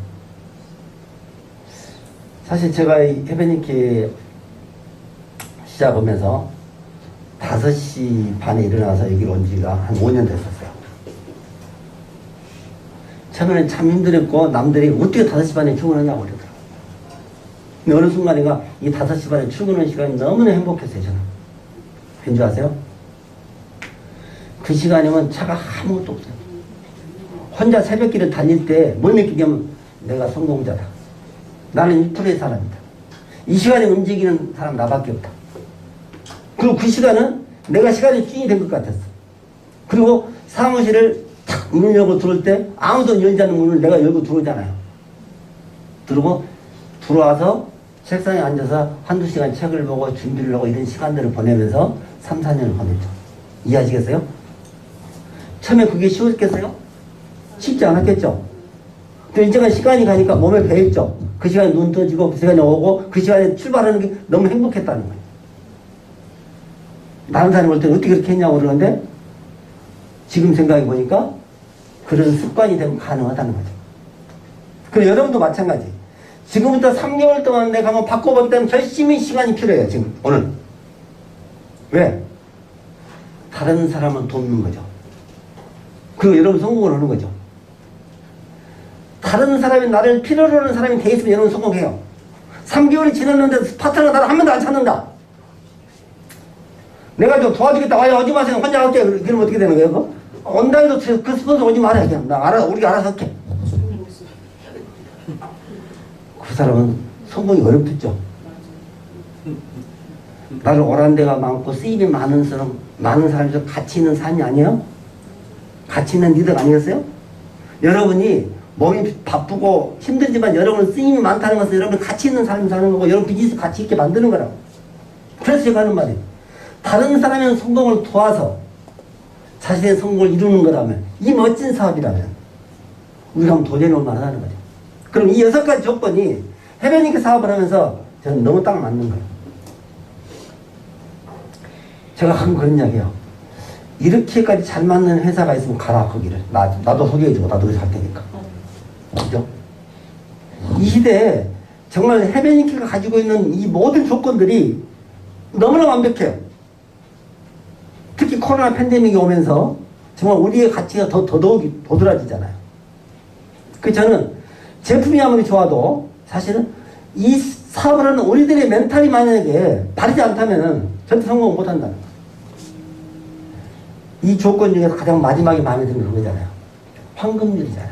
사실 제가 이 해변이키 시작하면서 5시 반에 일어나서 여기로 온 지가 한 5년 됐었어요. 처음에는 참 힘들었고 남들이 어떻게 5시 반에 출근하냐고 그러더라고요. 근데 어느 순간인가 이 5시 반에 출근하는 시간이 너무나 행복했어요. 저는. 왠지 아세요? 그 시간이면 차가 아무것도 없어요. 혼자 새벽길을 달릴 때 뭘 느끼냐면 내가 성공자다. 나는 1%의 사람이다. 이 시간에 움직이는 사람 나밖에 없다. 그리고 그 시간은 내가 시간이 찐이 된 것 같았어. 그리고 사무실을 탁 문을 열고 들어올 때 아무도 열지 않는 문을 내가 열고 들어오잖아요. 들어오고 들어와서 책상에 앉아서 한두 시간 책을 보고 준비를 하고 이런 시간들을 보내면서 3, 4년을 보냈죠. 이해하시겠어요? 처음에 그게 쉬웠겠어요? 쉽지 않았겠죠? 또 일정한 시간이 가니까 몸에 배했죠. 그 시간에 눈 떠지고 그 시간에 오고 그 시간에 출발하는 게 너무 행복했다는 거예요. 다른 사람이 볼 때는 어떻게 그렇게 했냐고 그러는데 지금 생각해 보니까 그런 습관이 되면 가능하다는 거죠. 그리고 여러분도 마찬가지. 지금부터 3개월 동안 내가 한번 바꿔보겠다면 열심히 시간이 필요해요. 지금 오늘. 왜? 다른 사람을 돕는 거죠. 그리고 여러분 성공을 하는 거죠. 다른 사람이 나를 필요로 하는 사람이 돼 있으면 여러분 성공해요. 3개월이 지났는데 파트너가 나를 한 번도 안 찾는다. 내가 좀 도와주겠다. 와요, 오지 마세요. 혼자 할게. 그러면 어떻게 되는 거예요? 그거? 온다해도 그 스폰서 오지 말아요. 그냥 나 우리가 알아서 할게. 그 사람은 성공이 어렵겠죠. 나를 오란 데가 많고 쓰임이 많은 사람이 가치 있는 삶이 아니에요? 가치 있는 리더가 아니겠어요? 여러분이 몸이 바쁘고 힘들지만 여러분은 쓰임이 많다는 것은 여러분 가치 있는 삶을 사는 거고 여러분 비즈니스 가치 있게 만드는 거라고. 그래서 제가 하는 말이에요. 다른 사람의 성공을 도와서 자신의 성공을 이루는 거라면, 이 멋진 사업이라면 우리가 한번 도전해볼 만하다는 거죠. 그럼 이 6가지 조건이 해변이니까 사업을 하면서 저는 너무 딱 맞는 거예요. 제가 한 그런 이야기예요. 이렇게까지 잘 맞는 회사가 있으면 가라 거기를. 나도 소개해주고 나도 거기서 할 테니까. 그죠? 이 시대에 정말 해변이니까 가지고 있는 이 모든 조건들이 너무나 완벽해요. 특히 코로나 팬데믹이 오면서 정말 우리의 가치가 더더욱 도드라지잖아요. 그 저는 제품이 아무리 좋아도 사실은 이 사업을 하는 우리들의 멘탈이 만약에 바르지 않다면 절대 성공 못 한다는 거예요. 이 조건 중에서 가장 마지막에 마음에 드는 거잖아요. 황금률이잖아요.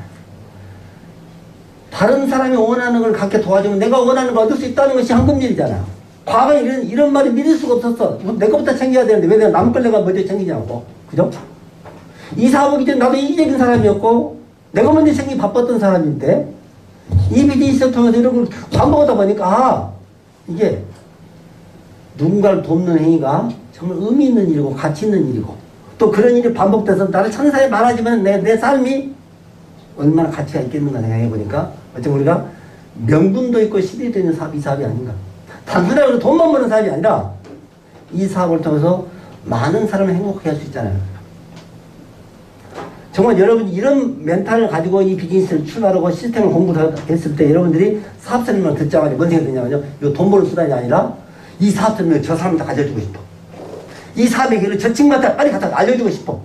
다른 사람이 원하는 걸 갖게 도와주면 내가 원하는 걸 얻을 수 있다는 것이 황금률이잖아요. 과거에 이런 말이 믿을 수가 없었어. 내 것부터 챙겨야 되는데 왜 내가 남 걸 내가 먼저 챙기냐고. 그죠? 이 사업하기 전에 나도 이기적인 사람이었고 내가 먼저 챙기 바빴던 사람인데 이 비즈니스를 통해서 이런 걸 반복하다 보니까 이게 누군가를 돕는 행위가 정말 의미 있는 일이고 가치 있는 일이고 또 그런 일이 반복돼서 나를 찾는 사람이 많아지면 내 삶이 얼마나 가치가 있겠는가 생각해 보니까 어쩌면 우리가 명분도 있고 실리도 있는 사업이 이 사업이 아닌가. 단순하게 돈만 버는 사업이 아니라 이 사업을 통해서 많은 사람을 행복하게 할 수 있잖아요. 정말 여러분이 이런 멘탈을 가지고 이 비즈니스를 출발하고 시스템을 공부했을 때 여러분들이 사업 설명을 듣자마자 뭔 생각이 드냐면요. 이거 돈 버는 수단이 아니라 이 사업 설명을 저 사람한테 가져주고 싶어. 이 사업의 길을 저 친구한테 빨리 갖다 알려주고 싶어.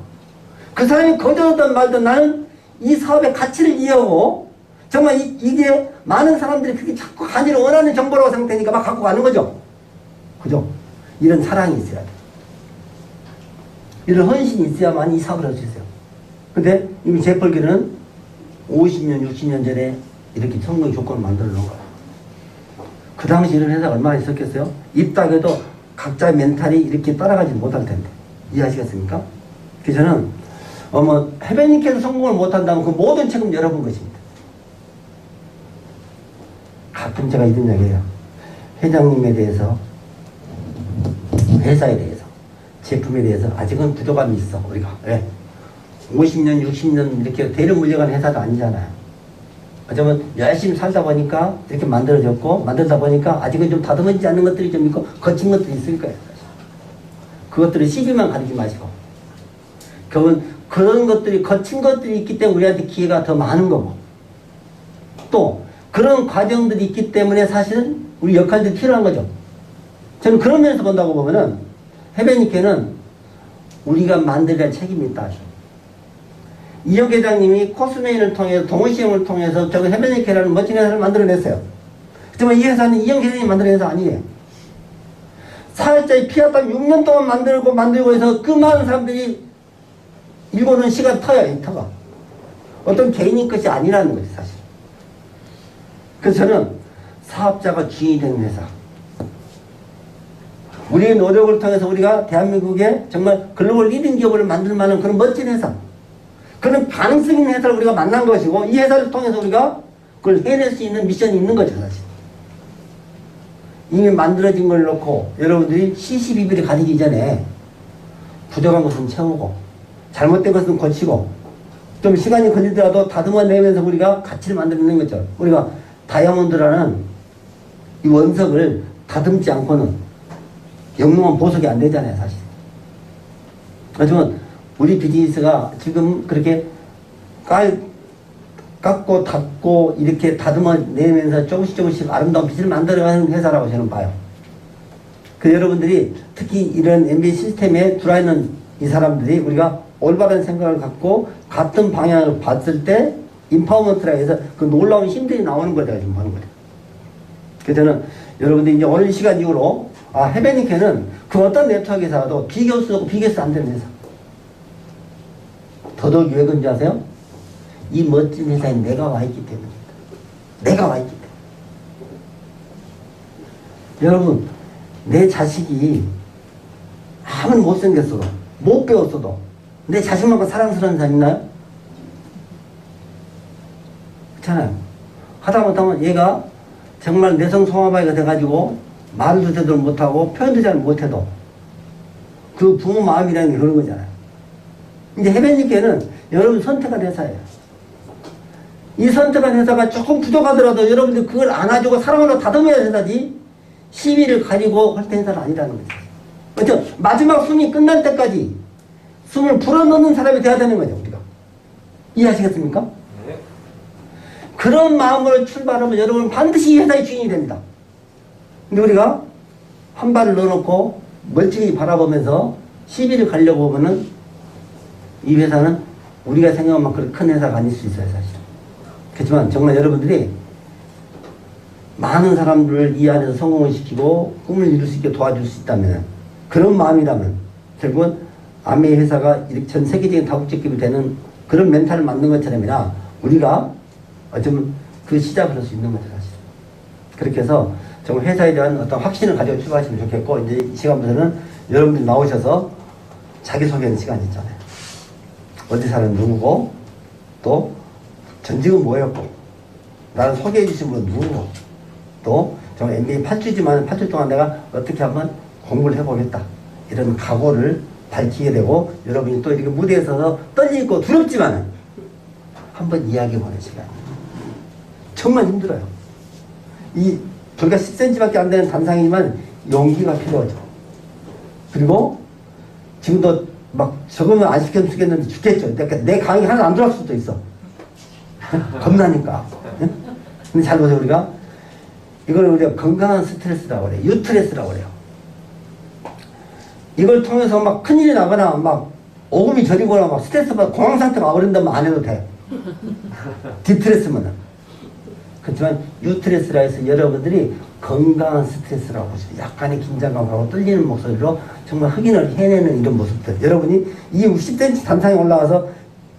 그 사람이 거절하든 말든 나는 이 사업의 가치를 이해하고 정말 이게 많은 사람들이 그렇게 자꾸 간절히 원하는 정보라고 생각되니까 막 갖고 가는 거죠. 그죠? 이런 사랑이 있어야 돼. 이런 헌신이 있어야만 이 사업을 할 수 있어요. 근데 이미 재벌기는 50년, 60년 전에 이렇게 성공의 조건을 만들어 놓은 거예요. 그 당시 이런 회사가 얼마나 있었겠어요? 입닥에도 각자의 멘탈이 이렇게 따라가지 못할 텐데. 이해하시겠습니까? 그래서 저는 해변님께서 성공을 못한다면 그 모든 책임 여러분 것입니다. 가끔 제가 이런 이야기해요. 회장님에 대해서, 회사에 대해서, 제품에 대해서 아직은 부족함이 있어, 우리가. 왜? 50년, 60년 이렇게 대를 물려가는 회사도 아니잖아요. 어쩌면 열심히 살다 보니까 이렇게 만들다 보니까 아직은 좀 다듬어지지 않는 것들이 좀 있고 거친 것들이 있을 거예요. 그것들을 시비만 가리지 마시고. 그런 것들이, 거친 것들이 있기 때문에 우리한테 기회가 더 많은 거고. 또, 그런 과정들이 있기 때문에 사실은 우리 역할들이 필요한 거죠. 저는 그런 면에서 본다고 보면은 해변이께는 우리가 만들어야 할 책임이 있다. 이혁 회장님이 코스메인을 통해서 동호시험을 통해서 저거 해변이케라는 멋진 회사를 만들어냈어요. 하지만 이 회사는 이혁 회장님이 만든 회사 아니에요. 사회자의 피와 땀 6년 동안 만들고 해서 그 많은 사람들이 일고는 시간 터요, 이 터가. 어떤 개인의 것이 아니라는 거지, 사실. 그래서 저는 사업자가 주인이 되는 회사. 우리의 노력을 통해서 우리가 대한민국에 정말 글로벌 리딩 기업을 만들 만한 그런 멋진 회사. 그런 가능성 있는 회사를 우리가 만난 것이고 이 회사를 통해서 우리가 그걸 해낼 수 있는 미션이 있는 거죠, 사실. 이미 만들어진 걸 놓고 여러분들이 CCBB를 가리기 전에 부족한 것은 채우고 잘못된 것은 고치고 좀 시간이 걸리더라도 다듬어내면서 우리가 가치를 만들어내는 거죠. 우리가 다이아몬드라는 이 원석을 다듬지 않고는 영롱한 보석이 안 되잖아요, 사실. 하지만 우리 비즈니스가 지금 그렇게 깎고 닫고 이렇게 다듬어내면서 조금씩 아름다운 빛을 만들어가는 회사라고 저는 봐요. 그 여러분들이 특히 이런 MBA 시스템에 들어있는 이 사람들이 우리가 올바른 생각을 갖고 같은 방향을 봤을 때 인파워먼트라 해서 그 놀라운 힘들이 나오는 걸 내가 지금 보는 거예요. 그래서 저는 여러분들이 이제 오늘 시간 이후로 헤베니케는 그 어떤 네트워크 회사도 비교할 수 없고 비교해서 안 되는 회사. 더더욱 왜 그런지 아세요? 이 멋진 회사에 내가 와 있기 때문입니다. 내가 와 있기 때문에. 여러분, 내 자식이 아무리 못생겼어도 못 배웠어도 내 자식만큼 사랑스러운 사람 있나요? 그렇잖아요. 하다못하면 얘가 정말 내성 송화바이가 돼가지고 말도 제대로 못하고 표현도 잘 못해도 그 부모 마음이라는 게 그런 거잖아요. 이제 해변님께는 여러분 선택한 회사예요. 이 선택한 회사가 조금 부족하더라도 여러분들 그걸 안아주고 사랑으로 다듬어야 회사지 시비를 가지고 할 때 회사는 아니라는 거죠. 그렇죠? 마지막 숨이 끝날 때까지 숨을 불어넣는 사람이 돼야 되는 거죠, 우리가. 이해하시겠습니까? 네. 그런 마음으로 출발하면 여러분 반드시 이 회사의 주인이 됩니다. 근데 우리가 한 발을 넣어놓고 멀찍이 바라보면서 시비를 가려고 보면은 이 회사는 우리가 생각한 만큼 큰 회사가 아닐 수 있어요, 사실. 그렇지만 정말 여러분들이 많은 사람들을 이 안에서 성공을 시키고 꿈을 이룰 수 있게 도와줄 수 있다면, 그런 마음이라면 결국은 아메이 회사가 이렇게 전 세계적인 다국적급이 되는 그런 멘탈을 만든 것처럼이나 우리가 어쩌면 그 시작을 할 수 있는 거죠, 사실. 그렇게 해서 정말 회사에 대한 어떤 확신을 가지고 출발하시면 좋겠고, 이제 이 시간부터는 여러분들이 나오셔서 자기소개하는 시간이 있잖아요. 어디 사는 누구고, 또 전직은 뭐였고, 나를 소개해 주신 분은 누구고, 또 정말 MBA 8주지만 8주 동안 내가 어떻게 한번 공부를 해보겠다, 이런 각오를 밝히게 되고, 여러분이 또 이렇게 무대에 서서 떨리고 두렵지만 한번 이야기해보는 시간. 정말 힘들어요. 이 불과 10cm밖에 안 되는 단상이지만 용기가 필요하죠. 그리고 지금도 막 적으면 안 시켰으면 좋겠는데 죽겠죠. 그러니까 내 강의 하나 안 들어갈 수도 있어. 겁나니까. 근데 잘 보세요. 우리가 이걸 우리가 건강한 스트레스라고 그래요. 유트레스라고 그래요. 이걸 통해서 막 큰일이 나거나 막 오금이 저리거나 막 스트레스 받아 공황 상태가 와버린다면 안 해도 돼. 디트레스면은. 그렇지만 유트레스라 해서 여러분들이 건강한 스트레스라고 보시죠. 약간의 긴장감하고 떨리는 목소리로 정말 흑인을 해내는 이런 모습들. 여러분이 이 10cm 단상에 올라가서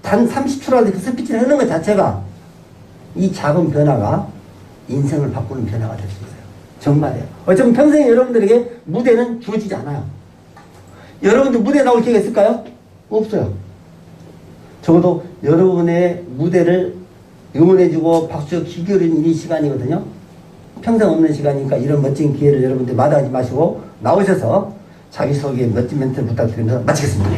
단 30초라도 그 스피치를 하는 것 자체가 이 작은 변화가 인생을 바꾸는 변화가 될 수 있어요. 정말이에요. 어쩌면 평생 여러분들에게 무대는 주어지지 않아요. 여러분들 무대에 나올 기회가 있을까요? 없어요. 적어도 여러분의 무대를 응원해주고 박수 기울이는 이 시간이거든요. 평생 없는 시간이니까 이런 멋진 기회를 여러분들 마다하지 마시고 나오셔서 자기소개 멋진 멘트를 부탁드리면서 마치겠습니다.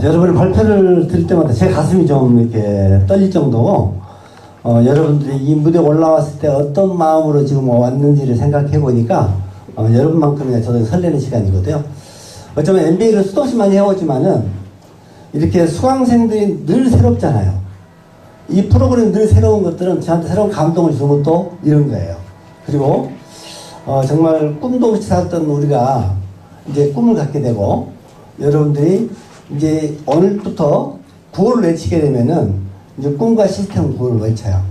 여러분의 발표를 들을 때마다 제 가슴이 좀 이렇게 떨릴 정도고, 여러분들이 이 무대에 올라왔을 때 어떤 마음으로 지금 왔는지를 생각해 보니까 여러분만큼이나 저도 설레는 시간이거든요. 어쩌면 MBA를 수도 없이 많이 해오지만은 이렇게 수강생들이 늘 새롭잖아요. 이 프로그램이 늘 새로운 것들은 저한테 새로운 감동을 주는 것도 이런 거예요. 그리고 정말 꿈도 없이 살았던 우리가 이제 꿈을 갖게 되고, 여러분들이 이제 오늘부터 구호를 외치게 되면은 이제 꿈과 시스템 구호를 외쳐요.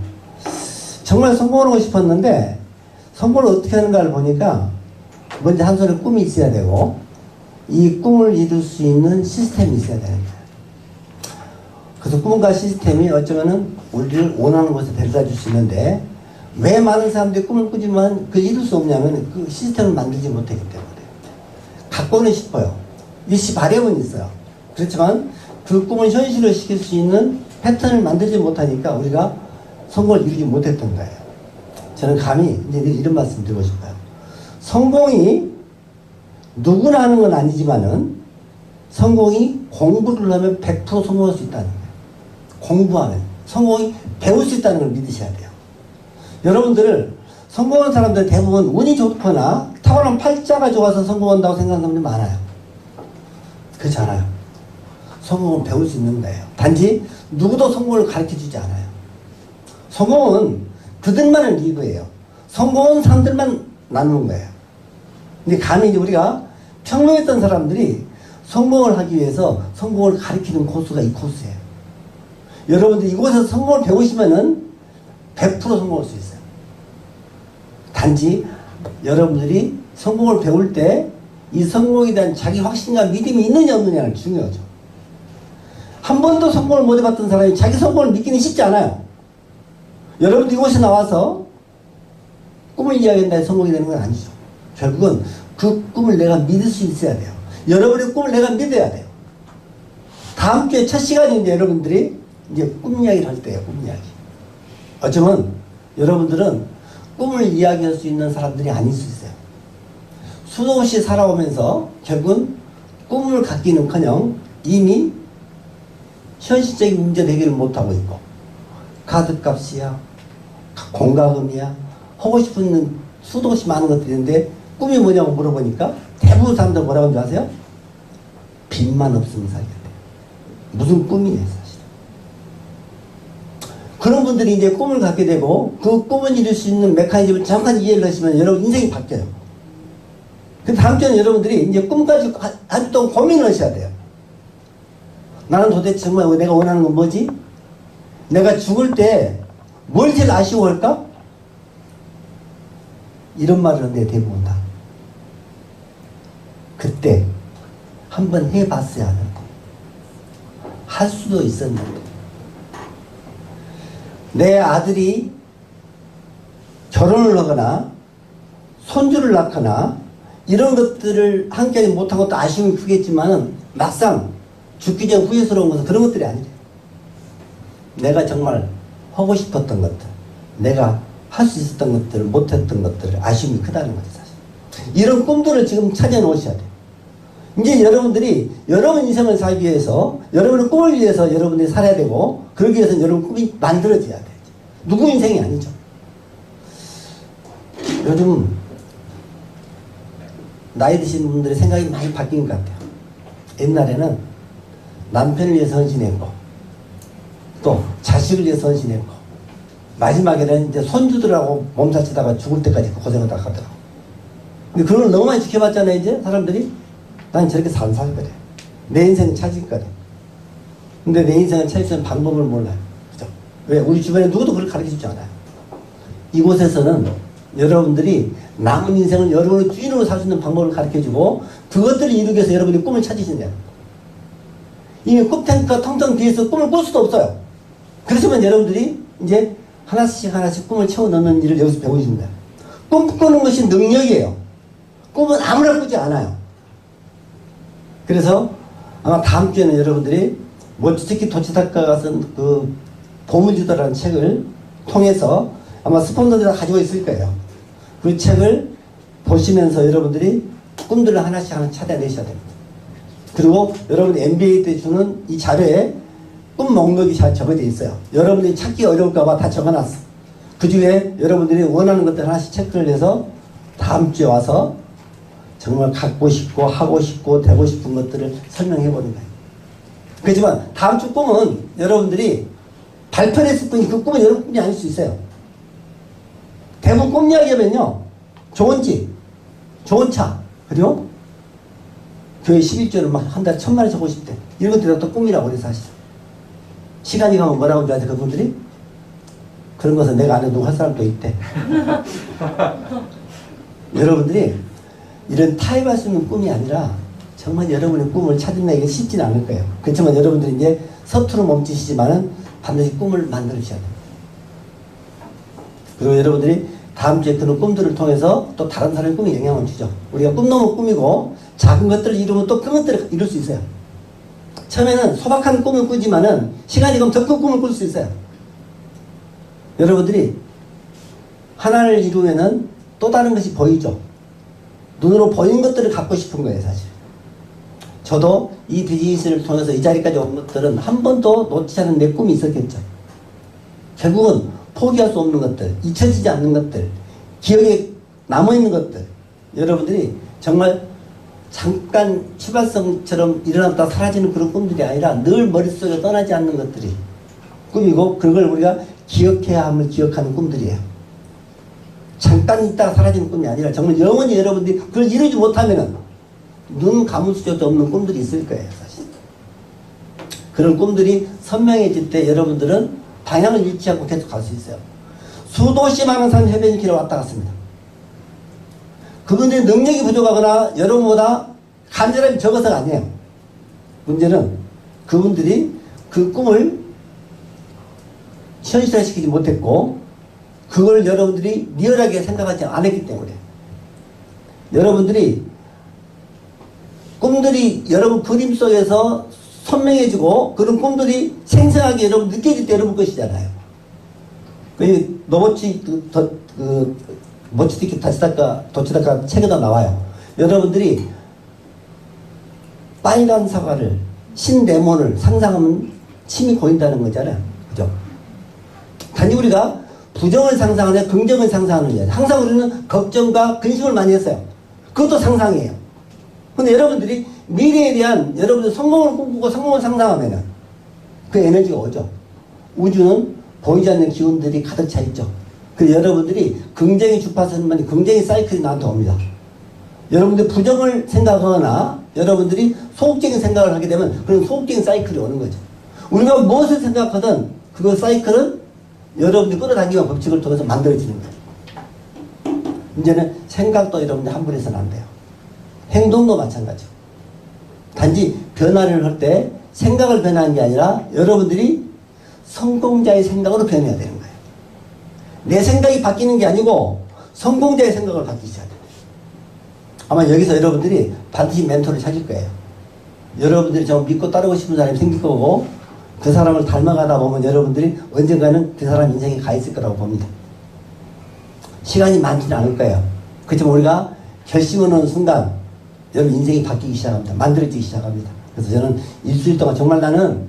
정말 성공하고 싶었는데 성공을 어떻게 하는가를 보니까 먼저 한 손에 꿈이 있어야 되고, 이 꿈을 이룰 수 있는 시스템이 있어야 되는 거예요. 그래서 꿈과 시스템이 어쩌면은 우리를 원하는 곳에 데려다 줄 수 있는데, 왜 많은 사람들이 꿈을 꾸지만 그 이룰 수 없냐면 그 시스템을 만들지 못하기 때문에. 갖고는 싶어요. 일시 바램은 있어요. 그렇지만 그 꿈을 현실화 시킬 수 있는 패턴을 만들지 못하니까 우리가 성공을 이루지 못했던 거예요. 저는 감히 이제 이런 말씀 드리고 싶어요. 성공이 누구나 하는 건 아니지만은 성공이 공부를 하면 100% 성공할 수 있다는 거예요. 공부하면. 성공이 배울 수 있다는 걸 믿으셔야 돼요. 여러분들 성공한 사람들 대부분 운이 좋거나 타고난 팔자가 좋아서 성공한다고 생각하는 사람들이 많아요. 그렇지 않아요. 성공은 배울 수 있는 거예요. 단지 누구도 성공을 가르쳐주지 않아요. 성공은 그들만의 리그예요. 성공한 사람들만 나누는 거예요. 근데 감히 이제 우리가 평범했던 사람들이 성공을 하기 위해서 성공을 가르치는 코스가 이 코스예요. 여러분들 이곳에서 성공을 배우시면은 100% 성공할 수 있어요. 단지 여러분들이 성공을 배울 때 이 성공에 대한 자기 확신과 믿음이 있느냐 없느냐가 중요하죠. 한 번도 성공을 못 해봤던 사람이 자기 성공을 믿기는 쉽지 않아요. 여러분들 이곳에 나와서 꿈을 이야기한다 해서 성공이 되는 건 아니죠. 결국은 그 꿈을 내가 믿을 수 있어야 돼요. 여러분의 꿈을 내가 믿어야 돼요. 다음 주에 첫 시간인데 여러분들이 이제 꿈 이야기를 할 때예요. 꿈 이야기. 어쩌면 여러분들은 꿈을 이야기할 수 있는 사람들이 아닐 수 있어요. 수도 없이 살아오면서 결국은 꿈을 갖기는커녕 이미 현실적인 문제 해결을 못하고 있고 카드값이야 공과금이야 하고 싶은 수도 없이 많은 것들이 있는데 꿈이 뭐냐고 물어보니까 대부분 사람들 뭐라고 하는지 아세요? 빚만 없으면 살겠대. 무슨 꿈이네 사실. 그런 분들이 이제 꿈을 갖게 되고 그 꿈을 이룰 수 있는 메커니즘을 정확하게 이해를 하시면 여러분 인생이 바뀌어요. 그 다음 주에는 여러분들이 이제 꿈까지 아주 또 고민을 하셔야 돼요. 나는 도대체 정말 내가 원하는 건 뭐지? 내가 죽을 때 뭘 제일 아쉬워할까? 이런 말을 하는데 대부분 다. 그때 한번 해봤어야 하는 거. 할 수도 있었는데. 내 아들이 결혼을 하거나 손주를 낳거나 이런 것들을 함께 못한 것도 아쉬움이 크겠지만은 막상 죽기 전 후회스러운 것은 그런 것들이 아니래요. 내가 정말 하고 싶었던 것들, 내가 할 수 있었던 것들을 못했던 것들을 아쉬움이 크다는 거죠, 사실. 이런 꿈들을 지금 찾아놓으셔야 돼요. 이제 여러분들이 여러분 인생을 살기 위해서, 여러분의 꿈을 위해서 여러분들이 살아야 되고, 그러기 위해서는 여러분 꿈이 만들어져야 돼요. 누구 인생이 아니죠. 요즘 나이 드신 분들의 생각이 많이 바뀐 것 같아요. 옛날에는 남편을 위해서 헌신했고 또 자식을 위해서 헌신했고 마지막에는 이제 손주들하고 몸살치다가 죽을 때까지 고생하다 가더라고. 근데 그걸 너무 많이 지켜봤잖아요. 이제 사람들이 난 저렇게 살 거래. 내 인생을 찾을 거래. 근데 내 인생을 찾을 수 있는 방법을 몰라요. 그죠? 왜? 우리 주변에 누구도 그걸 가르쳐주지 않아요. 이곳에서는 여러분들이 남은 인생을 여러분의 주인으로 살 수 있는 방법을 가르쳐주고 그것들을 이루기 위해서 여러분이 꿈을 찾으신대요. 이미 꿈탱크가 텅텅 비어서 꿈을 꿀 수도 없어요. 그렇지만 여러분들이 이제 하나씩 꿈을 채워 넣는 일을 여기서 배우십니다. 꿈 꾸는 것이 능력이에요. 꿈은 아무나 꾸지 않아요. 그래서 아마 다음 주에는 여러분들이 멀티스키 도치사카가 쓴 그 보물지도라는 책을 통해서 아마 스폰서들이 다 가지고 있을 거예요. 그 책을 보시면서 여러분들이 꿈들을 하나씩 찾아내셔야 됩니다. 그리고 여러분이 MBA 때 주는 이 자료에 꿈 목록이 잘 적어져 있어요. 여러분들이 찾기 어려울까봐 다 적어놨어. 그 중에 여러분들이 원하는 것들 하나씩 체크를 해서 다음 주에 와서 정말 갖고 싶고 하고 싶고 되고 싶은 것들을 설명해 보는 거예요. 그렇지만 다음 주 꿈은 여러분들이 발표를 했을 뿐이 그 꿈은 여러분 꿈이 아닐 수 있어요. 대부분 꿈 이야기 하면요. 좋은 집, 좋은 차, 그리고 교회 11조를 막 한 달에 1,000만 원 적고 싶대. 이런 것들이 또 꿈이라고 그래서 하시죠. 시간이 가면 뭐라고 하는지 아세요? 그분들이? 그런 것은 내가 아는 누구 할 사람도 있대. 여러분들이 이런 타협할 수 있는 꿈이 아니라 정말 여러분의 꿈을 찾아내기가 쉽지는 않을 거예요. 그렇지만 여러분들이 이제 서투러 몸짓이지만은 반드시 꿈을 만들어주셔야 됩니다. 그리고 여러분들이 다음 주에 그런 꿈들을 통해서 또 다른 사람의 꿈에 영향을 주죠. 우리가 꿈 넘은 꿈이고 작은 것들을 이루면 또 큰 것들을 이룰 수 있어요. 처음에는 소박한 꿈을 꾸지만은 시간이 가면 더 큰 꿈을 꿀 수 있어요. 여러분들이 하나를 이루면은 또 다른 것이 보이죠. 눈으로 보이는 것들을 갖고 싶은 거예요, 사실. 저도 이 비즈니스를 통해서 이 자리까지 온 것들은 한 번도 놓치지 않은 내 꿈이 있었겠죠. 결국은 포기할 수 없는 것들, 잊혀지지 않는 것들, 기억에 남아있는 것들, 여러분들이 정말 잠깐 추발성처럼 일어났다 사라지는 그런 꿈들이 아니라 늘 머릿속에 떠나지 않는 것들이 꿈이고, 그걸 우리가 기억해야 함을 기억하는 꿈들이에요. 잠깐 있다가 사라지는 꿈이 아니라 정말 영원히 여러분들이 그걸 이루지 못하면은 눈 감을 수도 없는 꿈들이 있을 거예요, 사실. 그런 꿈들이 선명해질 때 여러분들은 방향을 잃지 않고 계속 갈 수 있어요. 수도시 많은 사람 해변 길에 왔다 갔습니다. 그분들이 능력이 부족하거나 여러분보다 간절함이 적어서가 아니에요. 문제는 그분들이 그 꿈을 현실화시키지 못했고, 그걸 여러분들이 리얼하게 생각하지 않았기 때문에. 여러분들이 꿈들이 여러분 그림 속에서 선명해지고 그런 꿈들이 생생하게 여러분 느껴질 때 여러분 것이잖아요. 그 노보치 모치티키 도치다카 책에도 나와요. 여러분들이 빨간 사과를, 신레몬을 상상하면 침이 고인다는 거잖아요. 그죠? 단지 우리가 부정을 상상하냐 긍정을 상상하느냐, 항상 우리는 걱정과 근심을 많이 했어요. 그것도 상상이에요. 근데 여러분들이 미래에 대한 여러분들 성공을 꿈꾸고 성공을 상상하면 그 에너지가 오죠. 우주는 보이지 않는 기운들이 가득 차 있죠. 그래서 여러분들이 긍정의 주파수만 긍정의 사이클이 나한테 옵니다. 여러분들 부정을 생각하거나 여러분들이 소극적인 생각을 하게 되면 그런 소극적인 사이클이 오는 거죠. 우리가 무엇을 생각하든 그 사이클은 여러분들이 끌어당기는 법칙을 통해서 만들어지는 거예요. 이제는 생각도 여러분들 함부로 해서는 안 돼요. 행동도 마찬가지고. 단지 변화를 할 때 생각을 변하는 게 아니라 여러분들이 성공자의 생각으로 변해야 되는 거예요. 내 생각이 바뀌는 게 아니고 성공자의 생각을 바뀌셔야 돼요. 아마 여기서 여러분들이 반드시 멘토를 찾을 거예요. 여러분들이 좀 믿고 따르고 싶은 사람이 생길 거고, 그 사람을 닮아가다 보면 여러분들이 언젠가는 그 사람 인생에 가 있을 거라고 봅니다. 시간이 많지는 않을 거예요. 그렇지만 우리가 결심을 하는 순간 여러분 인생이 바뀌기 시작합니다. 만들어지기 시작합니다. 그래서 저는 일주일 동안 정말 나는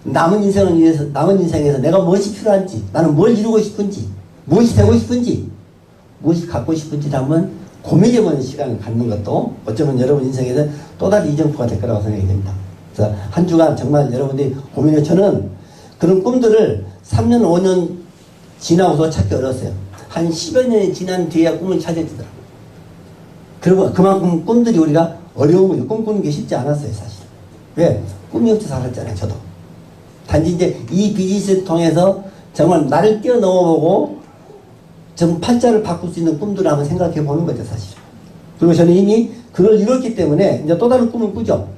남은 인생을 위해서, 남은 인생에서 내가 무엇이 필요한지, 나는 뭘 이루고 싶은지, 무엇이 되고 싶은지, 무엇이 갖고 싶은지를 한번 고민해보는 시간을 갖는 것도 어쩌면 여러분 인생에서 또 다른 이정표가 될 거라고 생각이 됩니다. 그래서 한 주간 정말 여러분들이 고민해. 저는 그런 꿈들을 3년, 5년 지나고서 찾기 어려웠어요. 한 10여 년이 지난 뒤에야 꿈을 찾아지더라고요. 그리고 그만큼 꿈들이 우리가 어려운 거죠. 꿈꾸는 게 쉽지 않았어요, 사실. 왜? 꿈이 없이 살았잖아요, 저도. 단지 이제 이 비즈니스를 통해서 정말 나를 뛰어넘어보고 정 팔자를 바꿀 수 있는 꿈들을 한번 생각해 보는 거죠, 사실. 그리고 저는 이미 그걸 이뤘기 때문에 이제 또 다른 꿈을 꾸죠.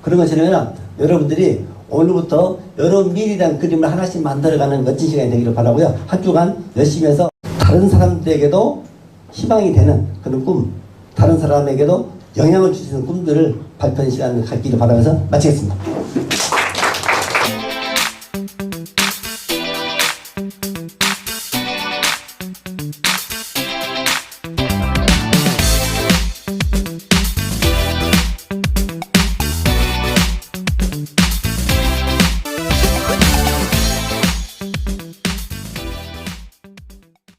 그런 것처럼 여러분들이 오늘부터 여러분 미래라는 그림을 하나씩 만들어가는 멋진 시간이 되기를 바라고요. 한 주간 열심히 해서 다른 사람들에게도 희망이 되는 그런 꿈, 다른 사람에게도 영향을 줄 수 있는 꿈들을 발표하는 시간을 갖기를 바라면서 마치겠습니다.